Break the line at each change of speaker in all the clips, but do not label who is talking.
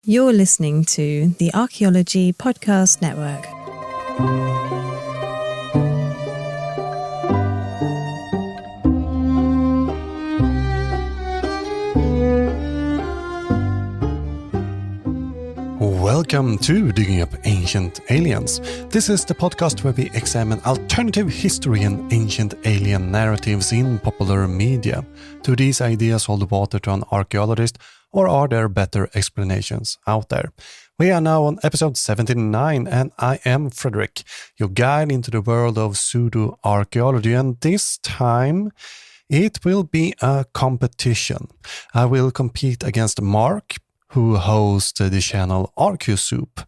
You're listening to the Archaeology Podcast Network.
Welcome to Digging Up Ancient Aliens. This is the podcast where we examine alternative history and ancient alien narratives in popular media. Do these ideas hold water to an archaeologist, or are there better explanations out there? We are now on episode 79, and I am Fredrik, your guide into the world of pseudo-archaeology, and this time it will be a competition. I will compete against Mark, who hosts the channel ArchaeoSoup,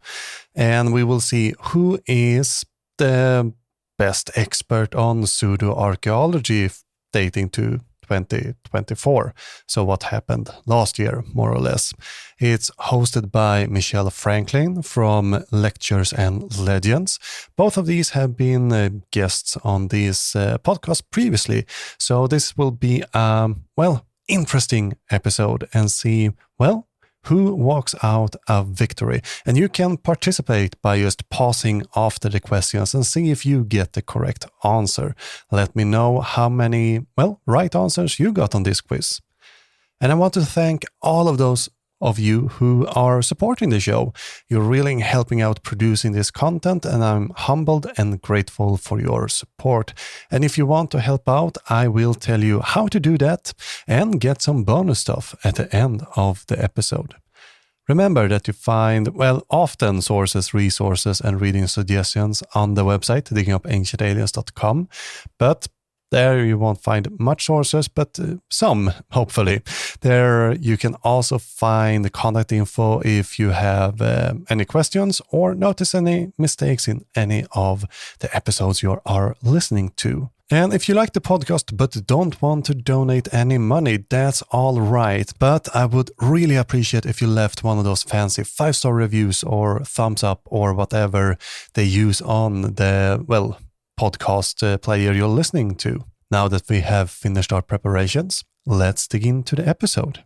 and we will see who is the best expert on pseudo-archaeology dating to 2024. So what happened last year, more or less. It's hosted by Michelle Franklin from Lectures and Legends. Both of these have been guests on this podcast previously. So this will be a, interesting episode and see, who walks out a victory. And you can participate by just pausing after the questions and see if you get the correct answer. Let me know how many, right answers you got on this quiz. And I want to thank all of those of you who are supporting the show. You're really helping out producing this content, and I'm humbled and grateful for your support. And if you want to help out, I will tell you how to do that and get some bonus stuff at the end of the episode. Remember that you find, often sources, resources, and reading suggestions on the website, diggingupancientaliens.com, but there you won't find much sources, but some, hopefully. There you can also find the contact info if you have any questions or notice any mistakes in any of the episodes you are listening to. And if you like the podcast but don't want to donate any money, that's all right. But I would really appreciate if you left one of those fancy 5-star reviews or thumbs up or whatever they use on the, podcast player you're listening to. Now that we have finished our preparations, let's dig into the episode.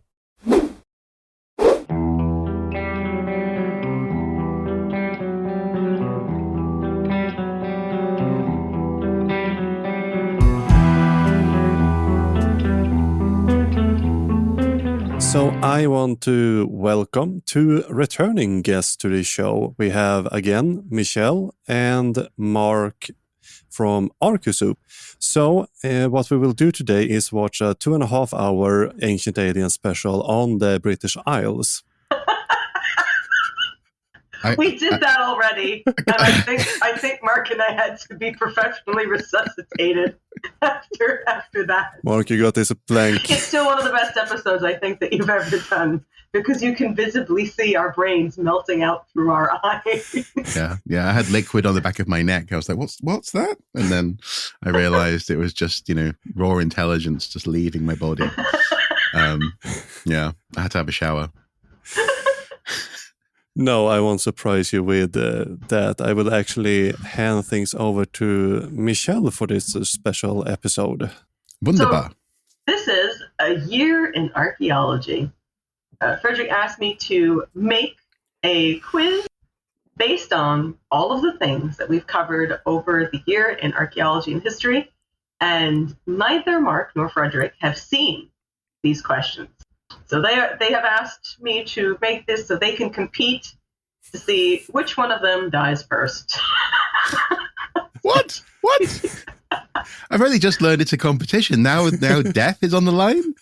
So I want to welcome two returning guests to the show. We have again Michelle and Mark from ArchaeoSoup. So what we will do today is watch a 2.5-hour Ancient Alien special on the British Isles.
We did that already, and I think Mark and I had to be professionally resuscitated after that.
Mark, you got this blank.
It's still one of the best episodes I think that you've ever done, because you can visibly see our brains melting out through our eyes.
Yeah. I had liquid on the back of my neck. I was like, "What's that?" And then I realized it was just raw intelligence just leaving my body. I had to have a shower.
No, I won't surprise you with that. I will actually hand things over to Michelle for this special episode.
Wunderbar.
So, this is a year in archaeology. Fredrik asked me to make a quiz based on all of the things that we've covered over the year in archaeology and history, and neither Mark nor Fredrik have seen these questions. So they have asked me to make this so they can compete to see which one of them dies first.
What? I've only just learned it's a competition. Now death is on the line?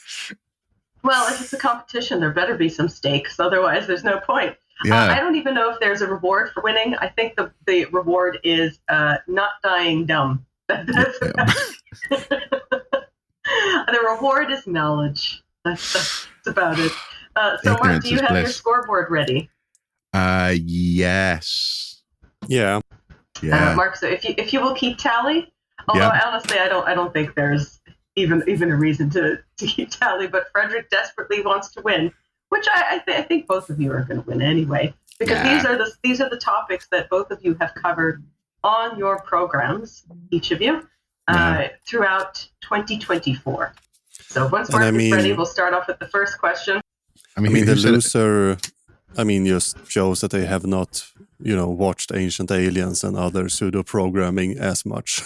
Well, if it's a competition, there better be some stakes. Otherwise, there's no point.
Yeah.
I don't even know if there's a reward for winning. I think the reward is not dying dumb. The reward is knowledge. That's about it. So, Mark, do you have your scoreboard ready?
Yes.
Yeah.
Mark, so if you will keep tally, although honestly, I don't think there's even a reason to keep tally. But Fredrik desperately wants to win, which I think both of you are going to win anyway, because these are the topics that both of you have covered on your programs, each of you, throughout 2024. So once Mark is ready, we'll start off with the first question.
The loser I mean, just shows that they have not, watched Ancient Aliens and other pseudo-programming as much.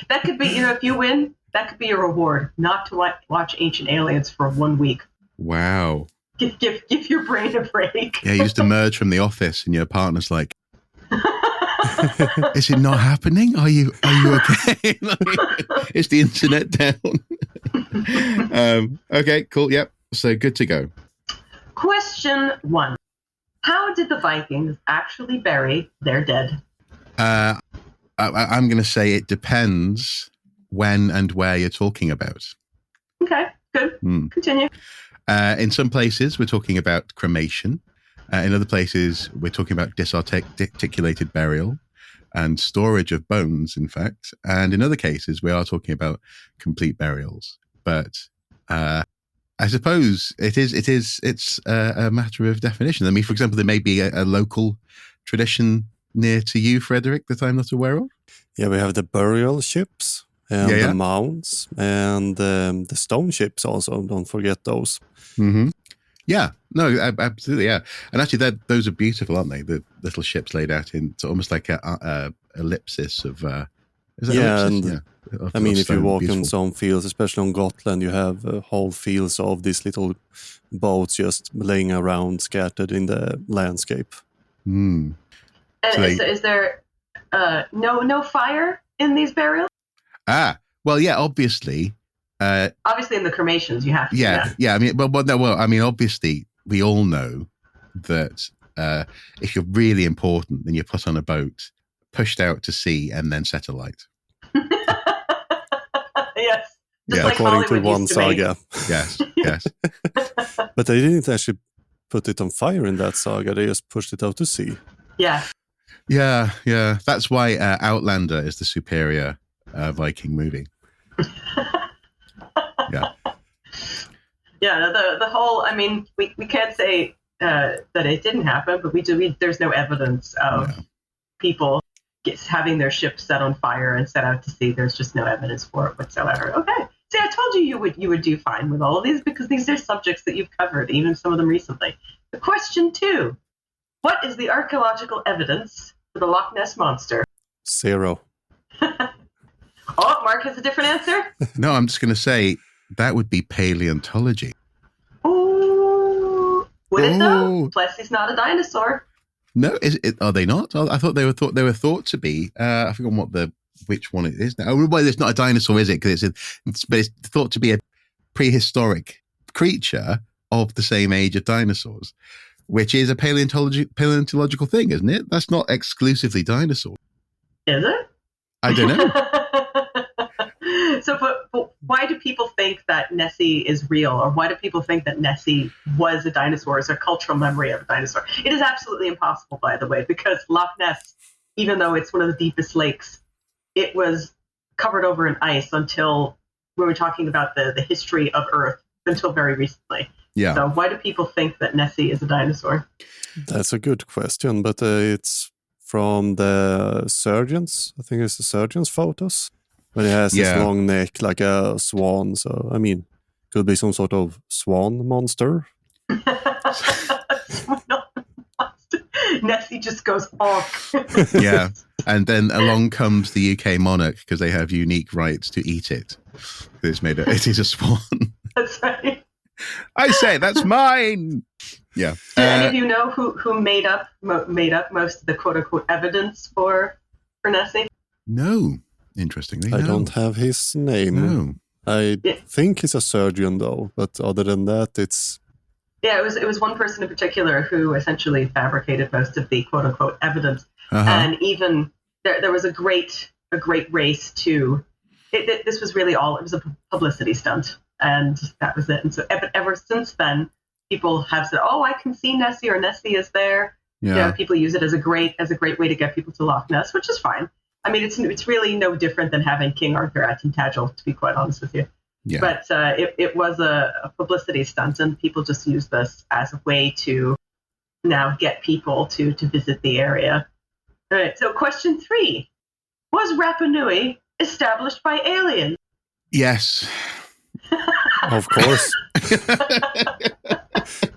That could be, if you win, that could be your reward, not to watch Ancient Aliens for 1 week.
Wow.
Give your brain a break.
Yeah, you just emerge from the office and your partner's like, is it not happening? Are you okay? Is the internet down? Okay, cool. Yep. So good to go.
Question 1. How did the Vikings actually bury their dead?
I'm going to say it depends when and where you're talking about.
Okay, good. Continue.
In some places, we're talking about cremation. In other places, we're talking about disarticulated burial and storage of bones, in fact. And in other cases, we are talking about complete burials. But I suppose it's a matter of definition. I mean, for example, there may be a local tradition near to you, Fredrik, that I'm not aware of.
Yeah, we have the burial ships and the mounds and the stone ships also. Don't forget those.
Mm-hmm. Yeah, no, absolutely, yeah. And actually, those are beautiful, aren't they? The little ships laid out in almost like a ellipsis of. Is that ellipsis?
I mean, if you walk in some fields, especially on Gotland, you have whole fields of these little boats just laying around, scattered in the landscape.
Mm.
And is there no fire in these burials?
Well, yeah, obviously.
Obviously, in the cremations, you have to.
Yeah. I mean, obviously, we all know that if you're really important, then you're put on a boat, pushed out to sea, and then set alight.
Yes.
Just like according Hollywood to one saga.
Yes.
But they didn't actually put it on fire in that saga. They just pushed it out to sea.
Yeah.
Yeah. That's why Outlander is the superior Viking movie. Yeah.
Yeah, the whole, I mean, we can't say that it didn't happen, but there's no evidence of people having their ships set on fire and set out to sea. There's just no evidence for it whatsoever. Okay. See, I told you would do fine with all of these because these are subjects that you've covered, even some of them recently. The question 2, what is the archaeological evidence for the Loch Ness Monster?
0.
Oh, Mark has a different answer?
No, I'm just going to say that would be paleontology.
Ooh. Would it though? Plus, he's not a dinosaur.
No, are they not? I thought they were thought to be. I forgot which one it is now. Oh, well, it's not a dinosaur, is it? Because it's thought to be a prehistoric creature of the same age of dinosaurs, which is a paleontological thing, isn't it? That's not exclusively dinosaur.
Is it?
I don't know.
So, but why do people think that Nessie is real, or why do people think that Nessie was a dinosaur, is a cultural memory of a dinosaur? It is absolutely impossible, by the way, because Loch Ness, even though it's one of the deepest lakes, it was covered over in ice until we were talking about the history of Earth until very recently.
Yeah.
So why do people think that Nessie is a dinosaur?
That's a good question, but it's from the surgeons. I think it's the surgeons' photos. But it has this long neck like a swan. So, I mean, could be some sort of swan monster.
Nessie just goes honk.
Yeah. And then along comes the UK monarch because they have unique rights to eat it. It is a swan.
That's right.
I say, that's mine. Yeah.
Do any of you know who made up most of the quote unquote evidence for Nessie?
No. Interestingly,
I don't have his name.
No.
I think he's a surgeon, though. But other than that, it's...
Yeah, it was one person in particular who essentially fabricated most of the quote-unquote evidence. And even there was a great race to... This was really all... It was a publicity stunt. And that was it. And so ever since then, people have said, oh, I can see Nessie, or Nessie is there. Yeah. People use it as a great way to get people to Loch Ness, which is fine. I mean, it's really no different than having King Arthur at Tintagel, to be quite honest with you.
Yeah.
But it was a publicity stunt, and people just use this as a way to now get people to visit the area. All right, so question 3. Was Rapa Nui established by aliens?
Yes.
Of course.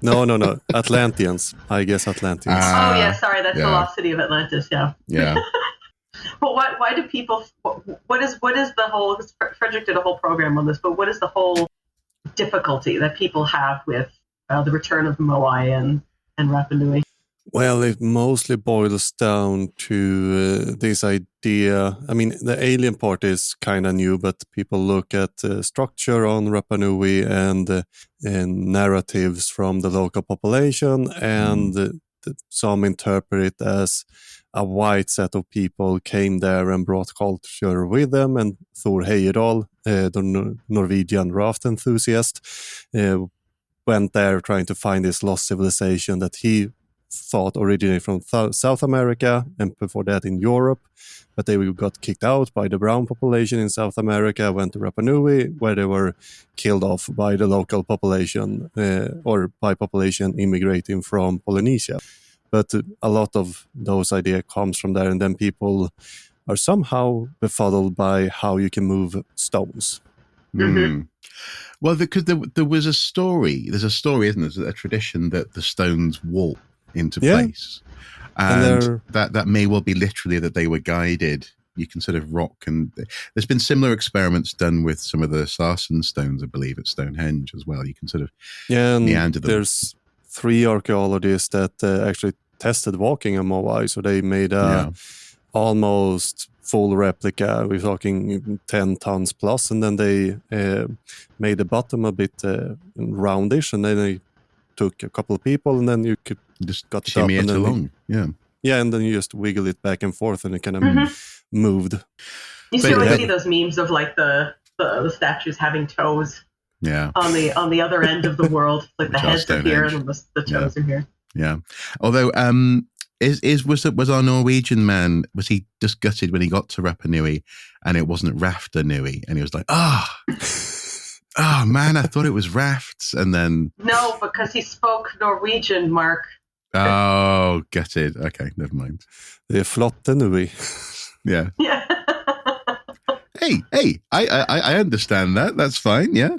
No. Atlanteans. I guess Atlanteans.
Oh, yeah, sorry. That's the
yeah.
lost city of Atlantis, yeah.
Yeah.
But why do people, what is the whole, Fredrik did a whole program on this, but what is the whole difficulty that people have with the return of Moai and Rapa Nui?
Well, it mostly boils down to this idea. I mean, the alien part is kind of new, but people look at structure on Rapa Nui and narratives from the local population, and some interpret it as a white set of people came there and brought culture with them, and Thor Heyerdahl, the Norwegian raft enthusiast, went there trying to find this lost civilization that he thought originated from South America and before that in Europe, but they got kicked out by the brown population in South America, went to Rapa Nui, where they were killed off by the local population or by population immigrating from Polynesia. But a lot of those ideas comes from there, and then people are somehow befuddled by how you can move stones.
Mm. Well, because there was a story. There's a story, isn't there? There's a tradition that the stones walk into place, and that may well be literally that they were guided. You can sort of rock, and there's been similar experiments done with some of the sarsen stones, I believe, at Stonehenge as well. You can sort of meander them.
There's 3 archaeologists that actually tested walking on Moai, so they made a almost full replica. We're talking 10 tons plus, and then they made the bottom a bit roundish, and then they took a couple of people, and then you could
just
got it
shimmy
up,
it
and
along.
Yeah, and then you just wiggle it back and forth, and it kind of moved.
You still see those memes of like the statues having toes.
Yeah.
On the other end of the world, like the heads are here and the toes are here.
Yeah. Although, was our Norwegian man, was he just gutted when he got to Rapa Nui and it wasn't Rafta Nui, and he was like, oh man, I thought it was rafts, and then
no, because he spoke Norwegian, Mark.
Oh, gutted. Okay, never mind.
The Flotte Nui.
Yeah.
Yeah.
Hey, I understand that. That's fine. Yeah.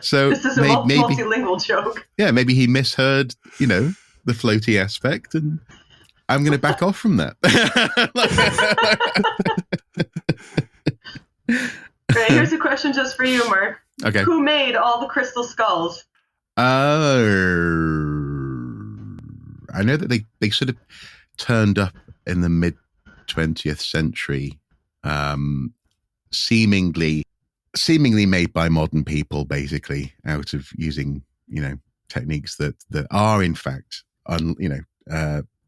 So
this is a multilingual joke.
Yeah, maybe he misheard, the floaty aspect, and I'm going to back off from that.
Right, here's a question just for you, Mark.
Okay.
Who made all the crystal skulls?
I know that they sort of turned up in the mid 20th century, seemingly made by modern people, basically out of using techniques that are in fact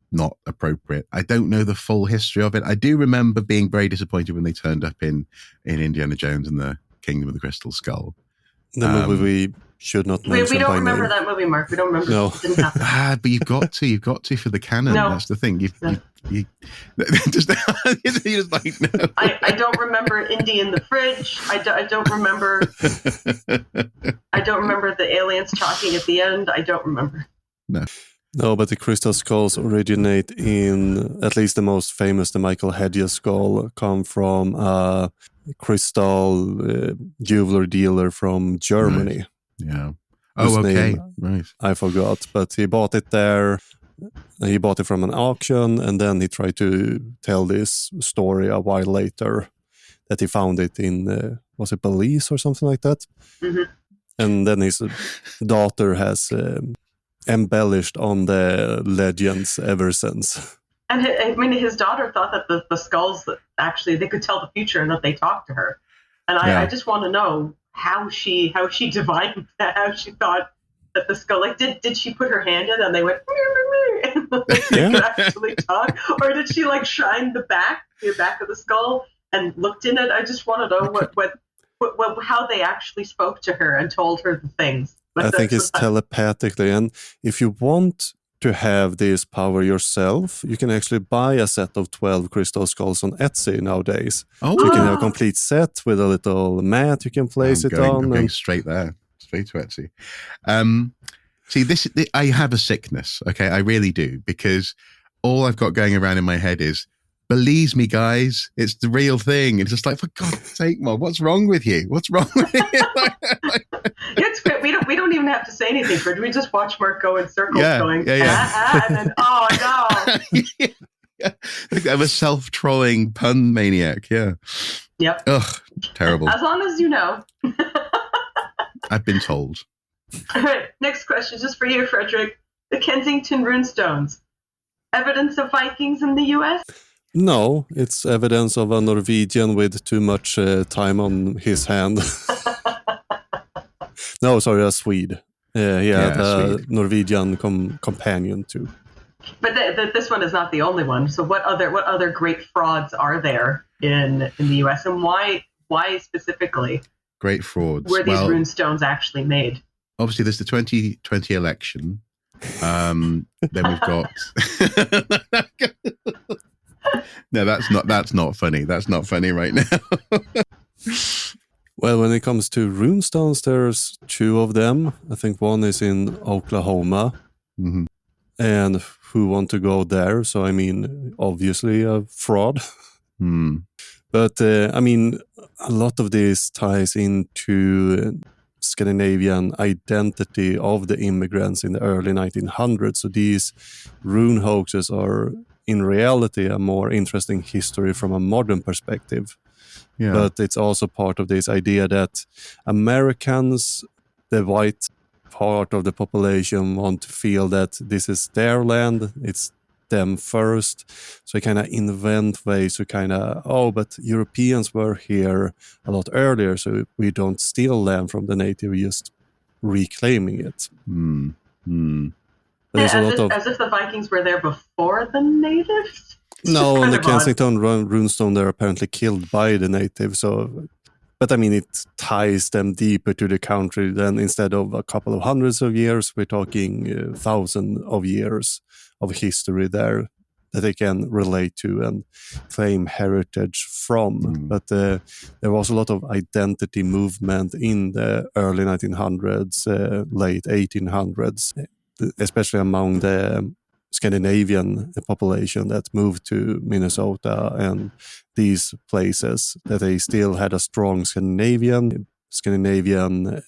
not appropriate. I don't know the full history of it. I do remember being very disappointed when they turned up in Indiana Jones and the Kingdom of the Crystal Skull.
The movie we should not mention.
We don't
by
remember
name.
that movie, Mark. We don't remember.
No.
It didn't happen.
But you've got to for the canon.
No.
That's the thing. You just you're just like, no.
I don't remember Indy in the fridge. I don't remember. I don't remember the aliens talking at the end. I don't remember.
No, but the crystal skulls originate in, at least the most famous, the Michael Hedges skull, come from a crystal jeweler dealer from Germany.
Right. Yeah.
Whose
okay.
name
Right.
I forgot, but he bought it there. He bought it from an auction, and then he tried to tell this story a while later that he found it in, was it Belize or something like that?
Mm-hmm.
And then his daughter has embellished on the legends ever since.
And his daughter thought that the skulls that actually they could tell the future and that they talked to her. And I just want to know how she divined that, how she thought that the skull, like, did she put her hand in and they went and they could actually talk, or did she like shine the back of the skull and looked in it? I just want to know what how they actually spoke to her and told her the things.
I think it's telepathically, and if you want to have this power yourself, you can actually buy a set of 12 crystal skulls on Etsy nowadays.
Oh,
so you can have a complete set with a little mat you can place on.
I'm going straight there, straight to Etsy. See, I have a sickness, okay? I really do, because all I've got going around in my head is, Believes me, guys, it's the real thing. It's just like, for God's sake, Mom, what's wrong with you? What's wrong with you?
It's great. We don't even have to say anything, Fred. We just watch Mark go in circles, going and then oh no.
I'm a self-trolling pun maniac. Yeah.
Yep.
Ugh, terrible.
As long as you know.
I've been told.
All right. Next question, just for you, Fredrik. The Kensington runestones. Evidence of Vikings in the U.S.?
No, it's evidence of a Norwegian with too much time on his hand. No, sorry, a Swede. He had a
Swede.
Norwegian companion too.
But this one is not the only one. So what other great frauds are there in the U.S. and why specifically?
Great frauds.
Were these runestones actually made?
Obviously, there's the 2020 election. Then we've got. No, that's not funny. That's not funny right now.
Well, when it comes to runestones, there's two of them. I think one is in Oklahoma.
Mm-hmm.
And who want to go there? So, I mean, obviously a fraud. But, I mean, a lot of this ties into Scandinavian identity of the immigrants in the early 1900s. So these rune hoaxes are, in reality, a more interesting history from a modern perspective.
Yeah.
But it's also part of this idea that Americans, the white part of the population, want to feel that this is their land, it's them first. So they kind of invent ways to but Europeans were here a lot earlier, so we don't steal land from the native, we're just reclaiming it.
As if the Vikings were there before the natives?
No, on the Kensington runestone, they're apparently killed by the natives. So, but I mean, it ties them deeper to the country. Then instead of a couple of hundreds of years, we're talking thousands of years of history there that they can relate to and claim heritage from. But there was a lot of identity movement in the early 1900s, late 1800s, especially among the Scandinavian population that moved to Minnesota and these places, that they still had a strong Scandinavian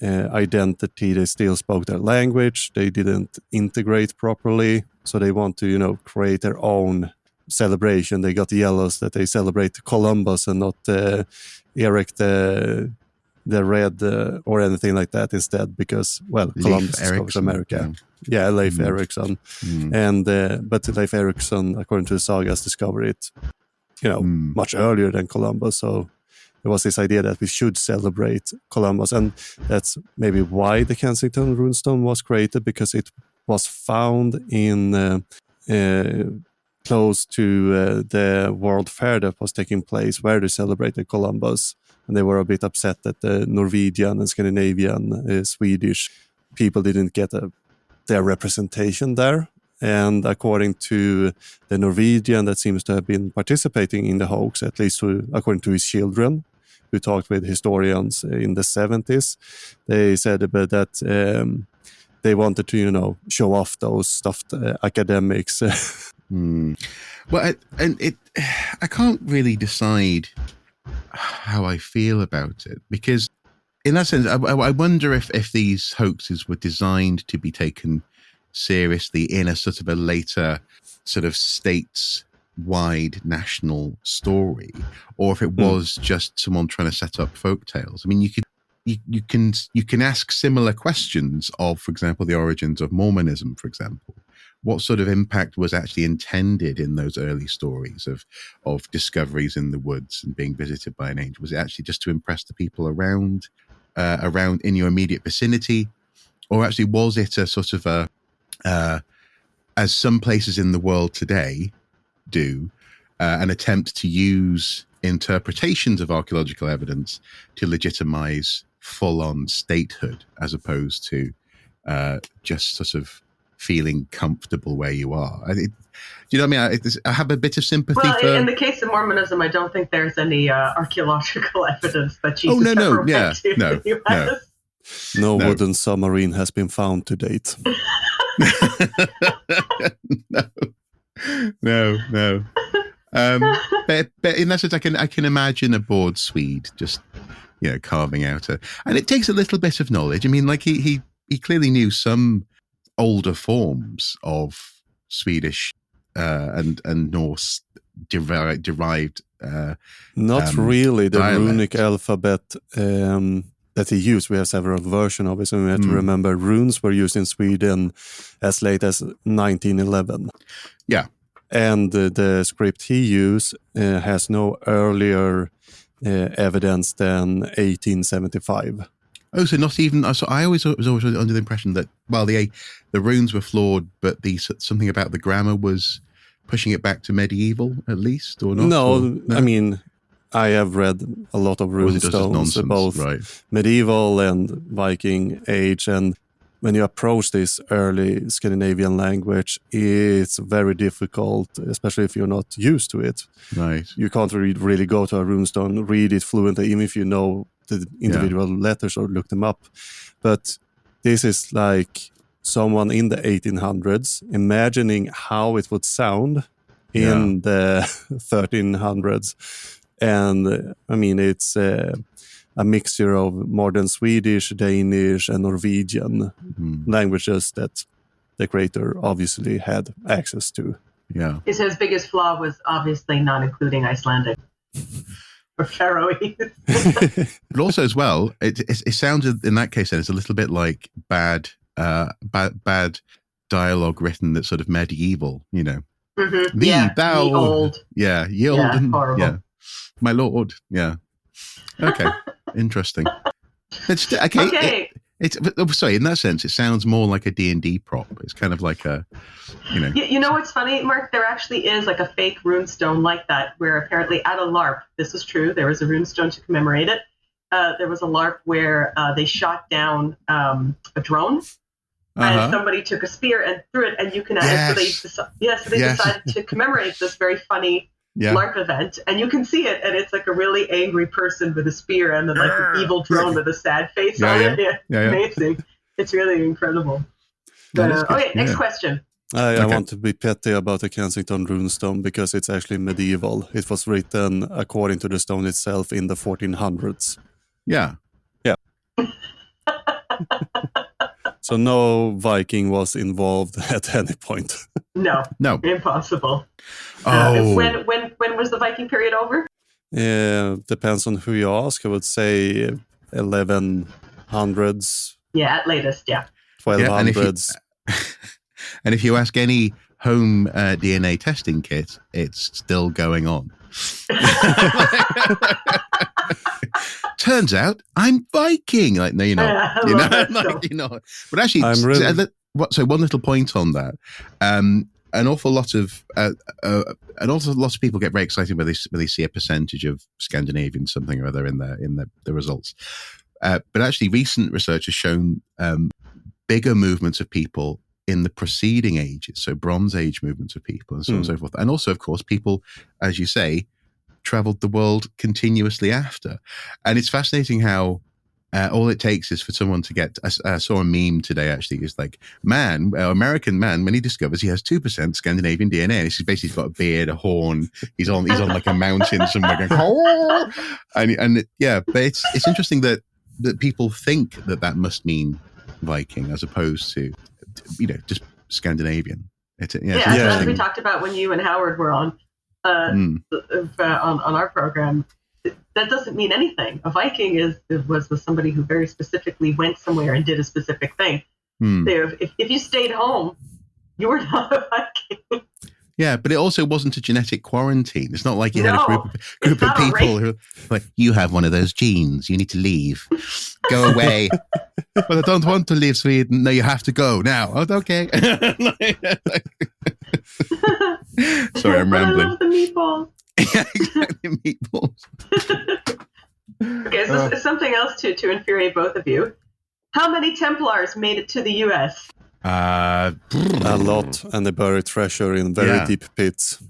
identity. They still spoke their language. They didn't integrate properly. So they want to, create their own celebration. They got jealous that they celebrate Columbus and not Eric the Red or anything like that instead, because, Columbus discovers America. Yeah, Leif Erikson. And but Leif Erikson, according to the sagas, discovered it, much earlier than Columbus. So there was this idea that we should celebrate Columbus, and that's maybe why the Kensington runestone was created, because it was found in close to the World Fair that was taking place, where they celebrated Columbus, and they were a bit upset that the Norwegian and Scandinavian, Swedish people didn't get their representation there. And according to the Norwegian that seems to have been participating in the hoax, at least according to his children, who talked with historians in the 70s, they said that they wanted to, show off those stuffed academics.
Well, I can't really decide how I feel about it, because in that sense, I wonder if these hoaxes were designed to be taken seriously in a sort of a later sort of states-wide national story, or if it was just someone trying to set up folk tales. I mean, you can ask similar questions of, for example, the origins of Mormonism, for example. What sort of impact was actually intended in those early stories of discoveries in the woods and being visited by an angel? Was it actually just to impress the people around in your immediate vicinity, or actually was it a sort of as some places in the world today do, an attempt to use interpretations of archaeological evidence to legitimize full-on statehood, as opposed to just sort of feeling comfortable where you are? Do you know what I mean? I have a bit of sympathy for...
in the case of Mormonism, I don't think there's any archaeological evidence that Jesus
to
the US.
No wooden submarine has been found to date.
No. but in that sense, I can imagine a bored Swede just carving out and it takes a little bit of knowledge. I mean, like he clearly knew some older forms of Swedish and Norse derived.
Not really the
dialect.
runic alphabet that he used. We have several versions of it, and we have to remember runes were used in Sweden as late as 1911.
Yeah.
And the script he used has no earlier evidence than 1875.
Oh, so not even. So I was always under the impression that the runes were flawed, but something about the grammar was pushing it back to medieval, at least, or not?
No, I mean, I have read a lot of rune stones, both medieval and Viking age, and when you approach this early Scandinavian language, it's very difficult, especially if you're not used to it.
Right.
You can't really go to a runestone, read it fluently, even if you know the individual letters or look them up. But this is like someone in the 1800s imagining how it would sound in the 1300s. And I mean, it's a mixture of modern Swedish, Danish, and Norwegian languages that the creator obviously had access to.
Yeah.
His biggest flaw was obviously not including Icelandic or Faroese.
But also as well, it sounds in that case then it's a little bit like bad dialogue written that's sort of medieval,
Mm-hmm.
Thou,
ye old.
Yeah, ye old,
horrible.
yeah, my lord, yeah. Okay, interesting. It's okay. Sorry, in that sense, it sounds more like a D&D prop. It's kind of like a,
You know what's funny, Mark? There actually is like a fake runestone like that, where apparently at a LARP, this is true, there was a runestone to commemorate it. There was a LARP where they shot down a drone, and somebody took a spear and threw it, and you can. So they decided to commemorate this very funny LARP event, and you can see it, and it's like a really angry person with a spear, and then like an evil drone with a sad face on it. Yeah. Amazing! It's really incredible. Okay, next question.
I want to be petty about the Kensington runestone because it's actually medieval. It was written according to the stone itself in the 1400s.
Yeah.
So no Viking was involved at any point.
No, impossible.
Oh.
When was the Viking period over?
Depends on who you ask. I would say 1100s.
Yeah, at latest,
1200s.
And if you ask any home DNA testing kit, it's still going on. Turns out I'm Viking. Like, no, you're not. You're not. But actually, so one little point on that. An awful lot of people get very excited when they see a percentage of Scandinavian something or other in the results. But actually, recent research has shown bigger movements of people in the preceding ages, so Bronze Age movements of people, and so on and so forth. And also, of course, people, as you say, traveled the world continuously after. And it's fascinating how all it takes is for someone to get. I saw a meme today, actually. It's like, American man, when he discovers he has 2% Scandinavian DNA, and he's basically got a beard, a horn. He's on like a mountain somewhere going, oh! But it's interesting that people think that must mean Viking as opposed to, just Scandinavian. As
we talked about when you and Howard were on our program. That doesn't mean anything. A Viking was somebody who very specifically went somewhere and did a specific thing. So if you stayed home, you were not a Viking.
Yeah, but it also wasn't a genetic quarantine. It's not like you had a group of people who like, you have one of those genes. You need to leave. Go away. But I don't want to leave Sweden. No, you have to go now. Oh, okay. Sorry, I'm rambling.
I love the meatballs.
Yeah, exactly, meatballs.
Okay, so something else to infuriate both of you. How many Templars made it to the U.S.?
A lot, and they buried treasure in very deep pits.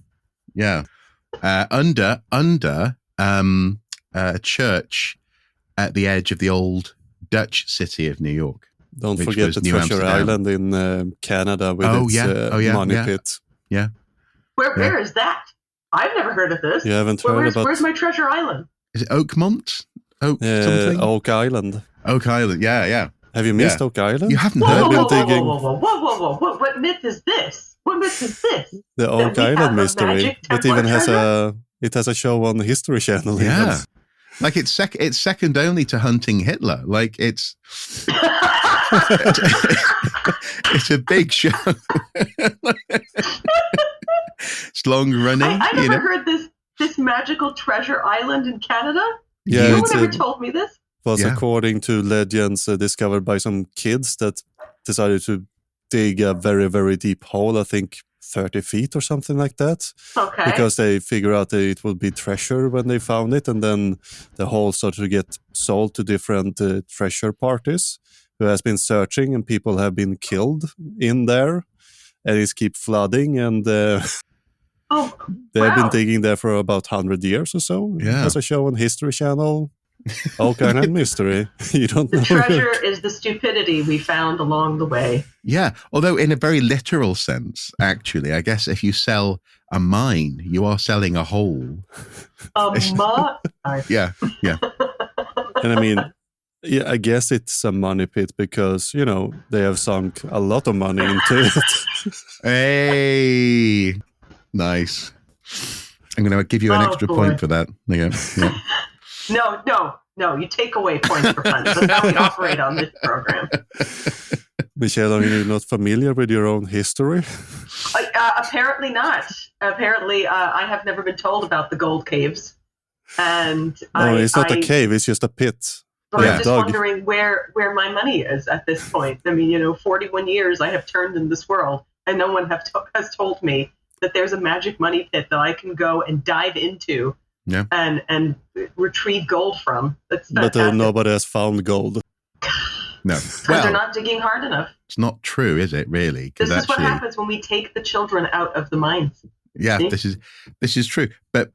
Yeah, under a church at the edge of the old Dutch city of New York.
Don't forget the Treasure Island in Canada with its money pit.
Yeah.
Where is that? I've never heard of this.
You haven't heard about...
Where's my treasure island?
Is it Oakmont? Something?
Oak Island.
Oak Island, yeah.
Have you missed Oak Island?
You haven't heard of it?
Whoa. What myth is this? What myth is this?
The Oak Island mystery. It even has a show on the History Channel.
Yeah. Like it's second only to hunting Hitler. Like it's it's a big show. It's long running.
I never heard this magical treasure island in Canada.
Yeah,
no one ever told me this.
Was according to legends discovered by some kids that decided to dig a very, very deep hole, I think 30 feet or something like that.
Okay.
Because they figure out that it would be treasure when they found it, and then the hole started to get sold to different treasure parties who has been searching, and people have been killed in there, and it's keep flooding, and they have been digging there for about 100 years or so.
Yeah.
There's a show on History Channel. All kind of mystery. You don't know.
The treasure is the stupidity we found along the way.
Yeah, although in a very literal sense, actually, I guess if you sell a mine, you are selling a hole. Yeah.
And I mean, I guess it's a money pit because, they have sunk a lot of money into it.
Hey, nice. I'm going to give you an extra point for that. Yeah.
No, you take away points for puns. That's how we operate on this program.
Michelle, are you not familiar with your own history?
Apparently not. Apparently, I have never been told about the gold caves. And
it's not a cave, it's just a pit.
But I'm just wondering where my money is at this point. I mean, 41 years I have turned in this world, and no one has told me that there's a magic money pit that I can go and dive into.
Yeah.
And retrieve gold from. That's
but nobody has found gold.
No.
Because they're not digging hard enough.
It's not true, is it, really?
This is what happens when we take the children out of the mines.
Yeah, See? This is true. But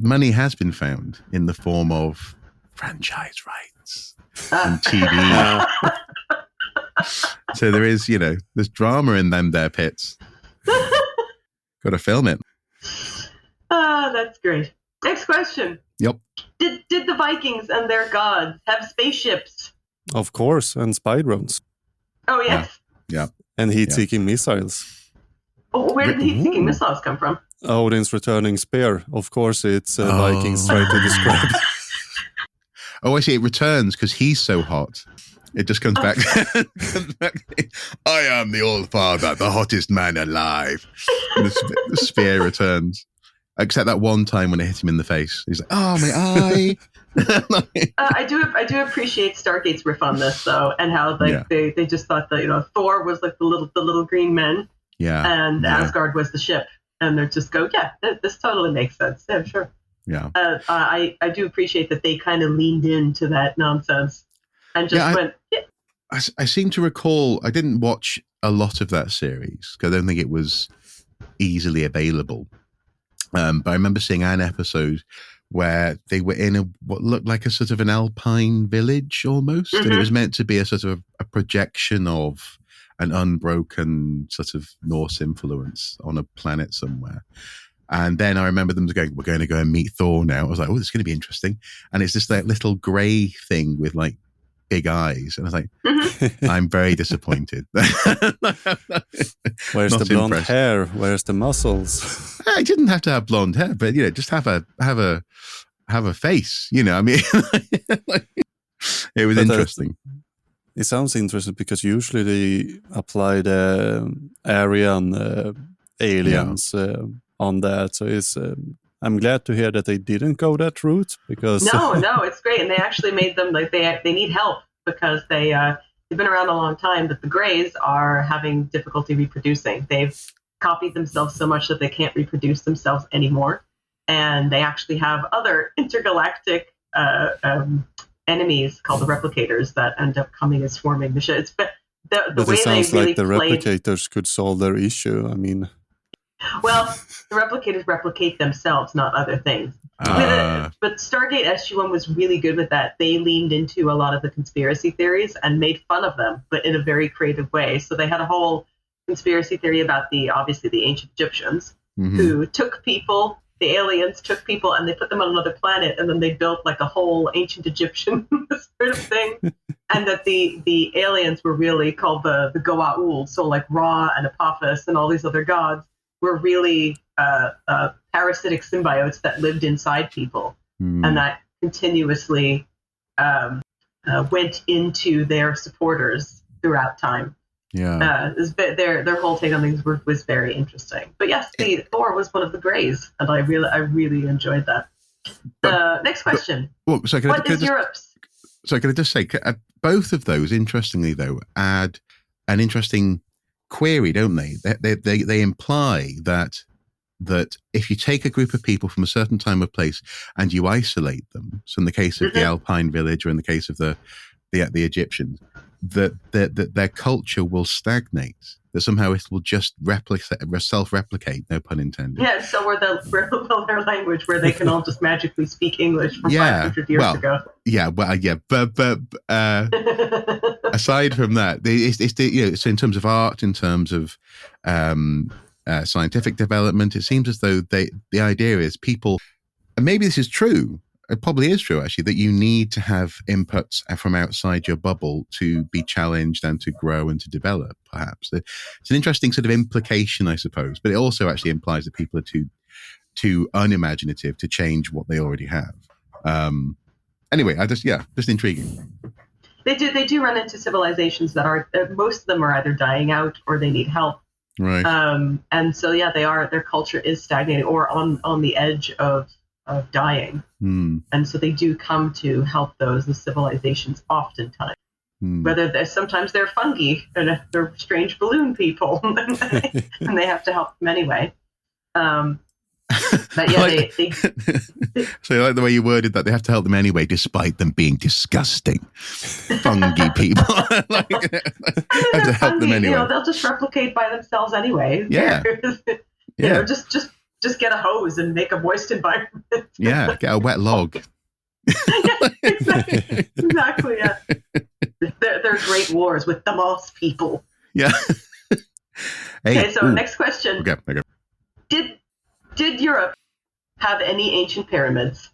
money has been found in the form of franchise rights and TV. So there is, there's drama in them there pits. Got to film it.
That's great. Next question.
Yep.
Did the Vikings and their gods have spaceships?
Of course, and spy drones.
Oh, yes.
Yeah.
And heat-seeking missiles.
Oh, where did the heat-seeking missiles come from?
Odin's returning spear. Of course, it's Vikings trying to describe.
Oh, I see. It returns because he's so hot. It just comes back. I am the All Father, the hottest man alive. The spear returns. Except that one time when it hit him in the face. He's like, oh, my eye.
I do appreciate Stargate's riff on this, though, and how they just thought that, Thor was like the little green men.
Yeah.
And Asgard was the ship. And they just go, this totally makes sense. Yeah, sure.
Yeah.
I do appreciate that they kind of leaned into that nonsense and just went,
I seem to recall, I didn't watch a lot of that series because I don't think it was easily available. But I remember seeing an episode where they were in what looked like a sort of an alpine village almost. Mm-hmm. And it was meant to be a sort of a projection of an unbroken sort of Norse influence on a planet somewhere. And then I remember them going, we're going to go and meet Thor now. I was like, oh, this is going to be interesting. And it's just that little grey thing with like big eyes. And I was like, I'm very disappointed.
Where's the blonde hair? Where's the muscles?
I didn't have to have blonde hair, but just have a face. I mean, it was interesting.
It sounds interesting because usually they apply the Aryan aliens on that. So it's. I'm glad to hear that they didn't go that route because
no, it's great, and they actually made them like they need help because they've been around a long time, but the Greys are having difficulty reproducing. They've copied themselves so much that they can't reproduce themselves anymore, and they actually have other intergalactic enemies called the Replicators that end up coming and swarming the ship. But
it
way
sounds
they really
like the Replicators could solve their issue. I mean.
Well, the Replicators replicate themselves, not other things. But Stargate SG-1 was really good with that. They leaned into a lot of the conspiracy theories and made fun of them, but in a very creative way. So they had a whole conspiracy theory about obviously the ancient Egyptians who took people the aliens took people and they put them on another planet, and then they built like a whole ancient Egyptian sort of thing, and that the aliens were really called the Goa'uld, so like Ra and Apophis and all these other gods were really parasitic symbiotes that lived inside people, and that continuously went into their supporters throughout time.
Yeah.
Their whole take on things was very interesting. But yes, the Thor was one of the Greys, and I really enjoyed that. Next question.
Well,
What is Europe's?
So can I just say, both of those, interestingly though, add an interesting query, don't they? They imply that if you take a group of people from a certain time or place and you isolate them, so in the case of the Alpine village or in the case of the Egyptians, that their culture will stagnate, that somehow it will just self-replicate, no pun intended.
Yeah, so we're their language, where they can all just magically speak English from 500 years ago.
But aside from that, so in terms of art, in terms of scientific development, it seems as though the idea is people, and maybe this is true, it probably is true actually, that you need to have inputs from outside your bubble to be challenged and to grow and to develop, perhaps. It's an interesting sort of implication, I suppose, but it also actually implies that people are too unimaginative to change what they already have. Anyway, just intriguing.
They do run into civilizations that are, most of them are either dying out or they need help.
Right.
And so, their culture is stagnating or on the edge of dying. And so they do come to help the civilizations oftentimes. Whether sometimes they're fungi and they're strange balloon people and they have to help them anyway. But yeah, they
so I like the way you worded that. They have to help them anyway, despite them being disgusting fungi people. Have to help them anyway.
They'll just replicate by themselves anyway.
Yeah.
Just get a hose and make a moist environment.
Yeah, get a wet log.
Exactly. Yeah. They're great wars with the moss people.
Yeah.
Okay, so next question.
Okay.
Did Europe have any ancient pyramids?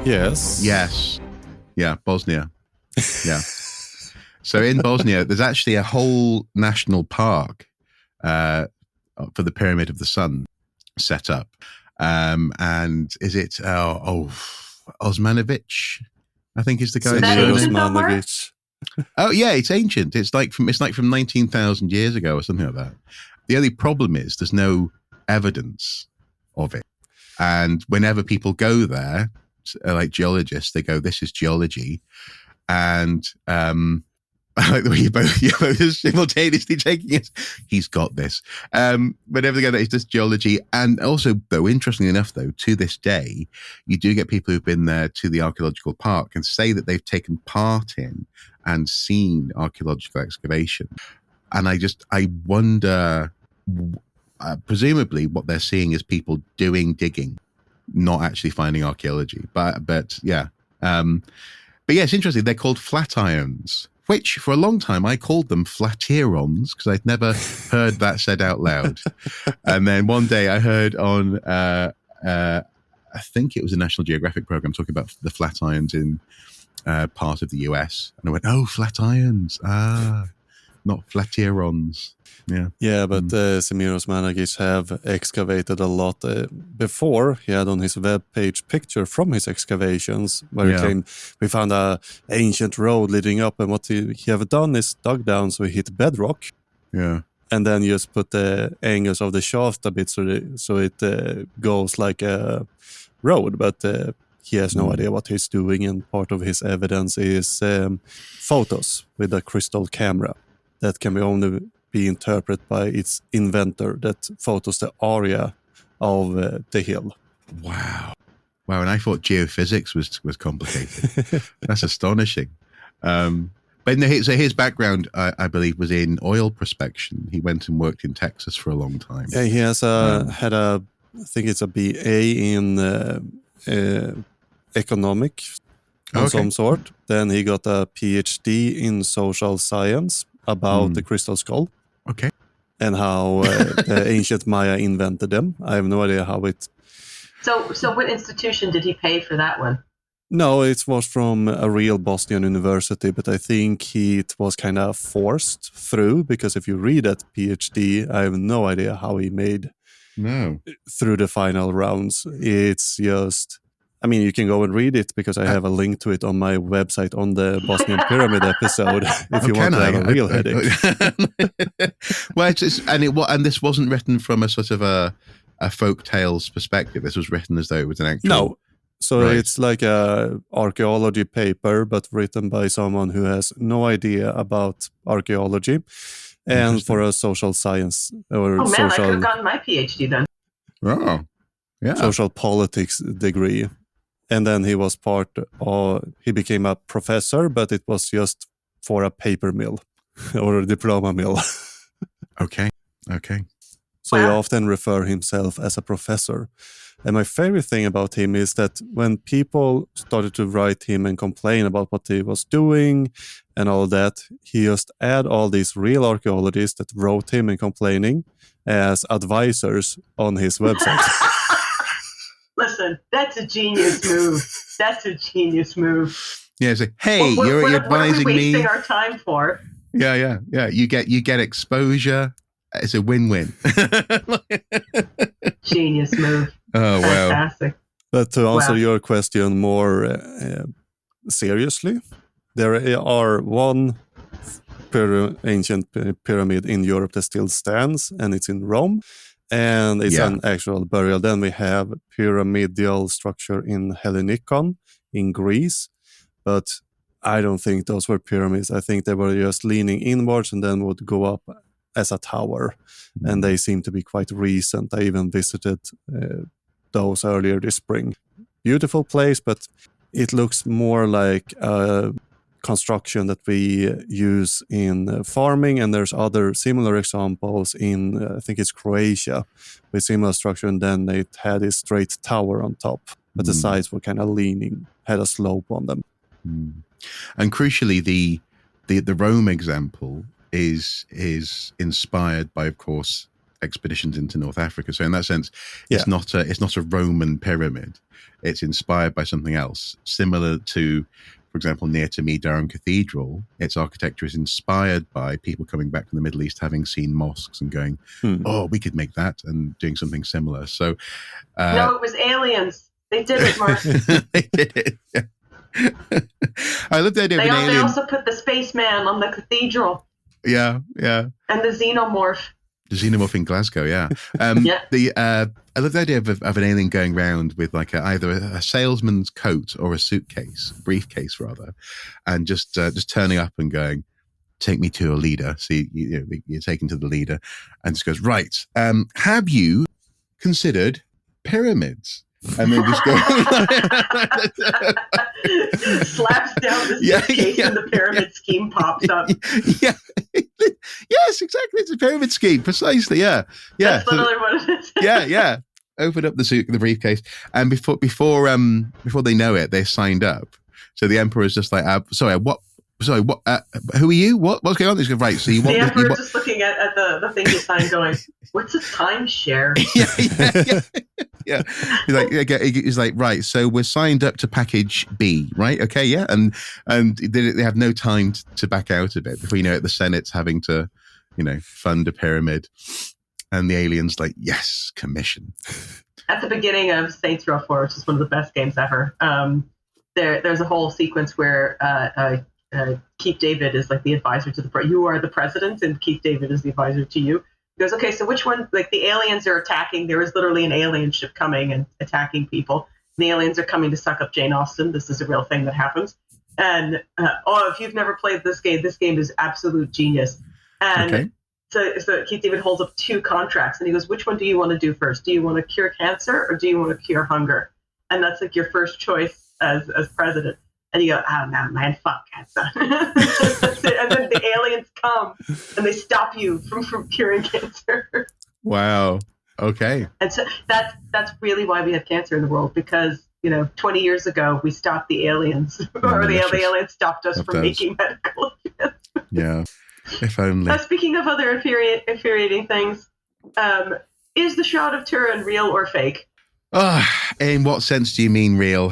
Yes.
Yeah, Bosnia. Yeah. So in Bosnia, there's actually a whole national park for the Pyramid of the Sun set up. And is it Osmanovic? I think is the guy's
name.
Oh yeah, it's ancient. It's like from 19,000 years ago or something like that. The only problem is there's no evidence of it. And whenever people go there, like geologists, they go, "This is geology," and I like the way you're both simultaneously taking it. He's got this. Whenever they go, it's just geology. And also, though, interestingly enough, though, to this day, you do get people who've been there to the archaeological park and say that they've taken part in and seen archaeological excavation. And I wonder, presumably what they're seeing is people doing digging, not actually finding archaeology. But yeah. But yeah, it's interesting. They're called flat irons, which for a long time I called them flatirons because I'd never heard that said out loud. And then one day I heard on, I think it was a National Geographic program talking about the flat irons in part of the US. And I went, oh, flat irons. Not flatirons.
Yeah, but Semiramis Managis have excavated a lot. Before, he had on his webpage picture from his excavations where he claimed we found a ancient road leading up, and what he have done is dug down, so he hit bedrock.
Yeah.
And then just put the angles of the shaft a bit so it goes like a road, but he has no idea what he's doing, and part of his evidence is photos with a crystal camera that can only be interpreted by its inventor that photos the area of the hill.
Wow, and I thought geophysics was complicated. That's astonishing. But no, so his background, I believe, was in oil prospection. He went and worked in Texas for a long time.
Yeah, he has had a I think it's a BA in economics of some sort. Then he got a PhD in social science about the crystal skull.
Okay.
And how the ancient Maya invented them. I have no idea how it...
So what institution did he pay for that one?
No, it was from a real Bosnian university, but I think it was kind of forced through, because if you read that PhD, I have no idea how he made through the final rounds. It's just... I mean, you can go and read it, because I have a link to it on my website on the Bosnian Pyramid episode, if you want to have a real headache.
And this wasn't written from a sort of a folk tales perspective. This was written as though it was an actual...
No. So it's like a archaeology paper, but written by someone who has no idea about archaeology, and for a social science or
I could
social...
have gotten my PhD then.
Oh, yeah.
Social politics degree. And then he was he became a professor, but it was just for a paper mill or a diploma mill.
Okay.
So he often refer himself as a professor. And my favorite thing about him is that when people started to write him and complain about what he was doing and all that, he just add all these real archaeologists that wrote him and complaining as advisors on his website.
Listen, that's a genius move. Yeah,
it's like, hey, you're advising me.
What are we wasting our time for?
Yeah. You get exposure. It's a win-win.
Genius move.
Oh, wow.
Fantastic.
But to answer your question more seriously, there are one ancient pyramid in Europe that still stands, and it's in Rome. And it's an actual burial. Then we have pyramidal structure in Hellinikon in Greece. But I don't think those were pyramids. I think they were just leaning inwards and then would go up as a tower. And they seem to be quite recent. I even visited those earlier this spring. Beautiful place, but it looks more like a construction that we use in farming, and there's other similar examples in I think it's Croatia with similar structure, and then it had a straight tower on top, but the sides were kind of leaning, had a slope on them.
And crucially, the Rome example is inspired by, of course, expeditions into North Africa. So in that sense, it's not a Roman pyramid. It's inspired by something else, similar to, for example, near to me, Durham Cathedral. Its architecture is inspired by people coming back from the Middle East, having seen mosques and going, "Oh, we could make that," and doing something similar. So,
no, it was aliens. They did it, Mark.
They did it. Yeah. I love the idea of an alien.
They also put the spaceman on the cathedral.
Yeah.
And the xenomorph.
The xenomorph in Glasgow, yeah. I love the idea of an alien going around with like either a salesman's coat or a briefcase rather, and just turning up and going, "Take me to a leader." So you're taken to the leader, and just goes, "Right, have you considered pyramids?" And then just go
slaps down the suitcase and the pyramid scheme pops up.
Yeah. Yes, exactly. It's a pyramid scheme, precisely. Yeah.
That's literally what it is.
Yeah. Open up the briefcase, and before they know it, they're signed up. So the emperor's just like, sorry, what? Who are you? What's going on? He's going, right. So you want
the emperor's just looking at the thing you signed, going, "What's a timeshare?"
Yeah. He's like, right. So we're signed up to package B, right? Okay, yeah. And they have no time to back out of it. Before you know it, the Senate's having to, fund a pyramid, and the alien's like, yes, commission.
At the beginning of Saints Row 4, which is one of the best games ever, there's a whole sequence where Keith David is like the advisor to you are the president, and Keith David is the advisor to you. He goes, okay, so which one, like the aliens are attacking, there is literally an alien ship coming and attacking people. The aliens are coming to suck up Jane Austen. This is a real thing that happens. And, if you've never played this game is absolute genius. And so Keith David holds up 2 contracts, and he goes, which one do you want to do first? Do you want to cure cancer, or do you want to cure hunger? And that's like your first choice as president. And you go, oh, no, man, fuck cancer. And then the aliens come and they stop you from curing cancer.
Wow. Okay.
And so that's really why we have cancer in the world, because 20 years ago we stopped the aliens, or the aliens stopped us from making medical advancements.
Yeah, if only.
Speaking of other infuriating things, is the Shroud of Turin real or fake?
In what sense do you mean real?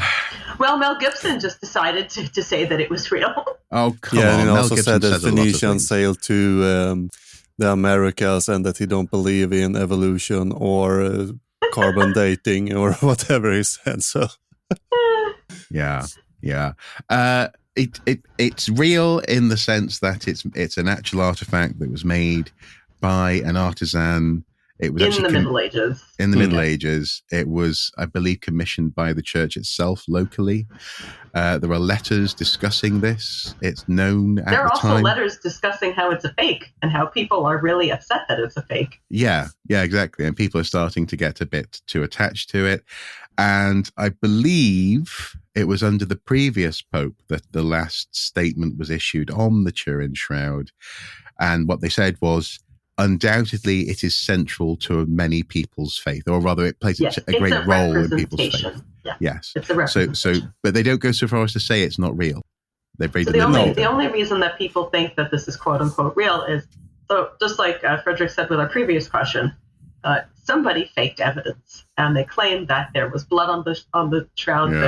Well, Mel Gibson just decided to say that it was real.
Oh, come on.
And he
Mel
also
Gibson
said that
says a lot of
Phoenicians
things.
sailed to the Americas and that he don't believe in evolution or carbon dating or whatever he said. So,
yeah. It's real in the sense that it's an actual artifact that was made by an artisan. It was
in the Middle Ages.
In the Middle Ages, it was, I believe, commissioned by the church itself locally. There are letters discussing this. It's known at the time.
There are also letters discussing how it's a fake and how people are really upset that it's a fake.
Yeah, exactly. And people are starting to get a bit too attached to it. And I believe it was under the previous pope that the last statement was issued on the Turin Shroud. And what they said was, undoubtedly, it is central to many people's faith, or rather, it plays a great role in people's faith.
Yeah.
Yes,
it's a representation.
But they don't go so far as to say it's not real.
The only reason that people think that this is quote unquote real is, so just like Fredrik said with our previous question, somebody faked evidence, and they claimed that there was blood on the shroud. Yeah.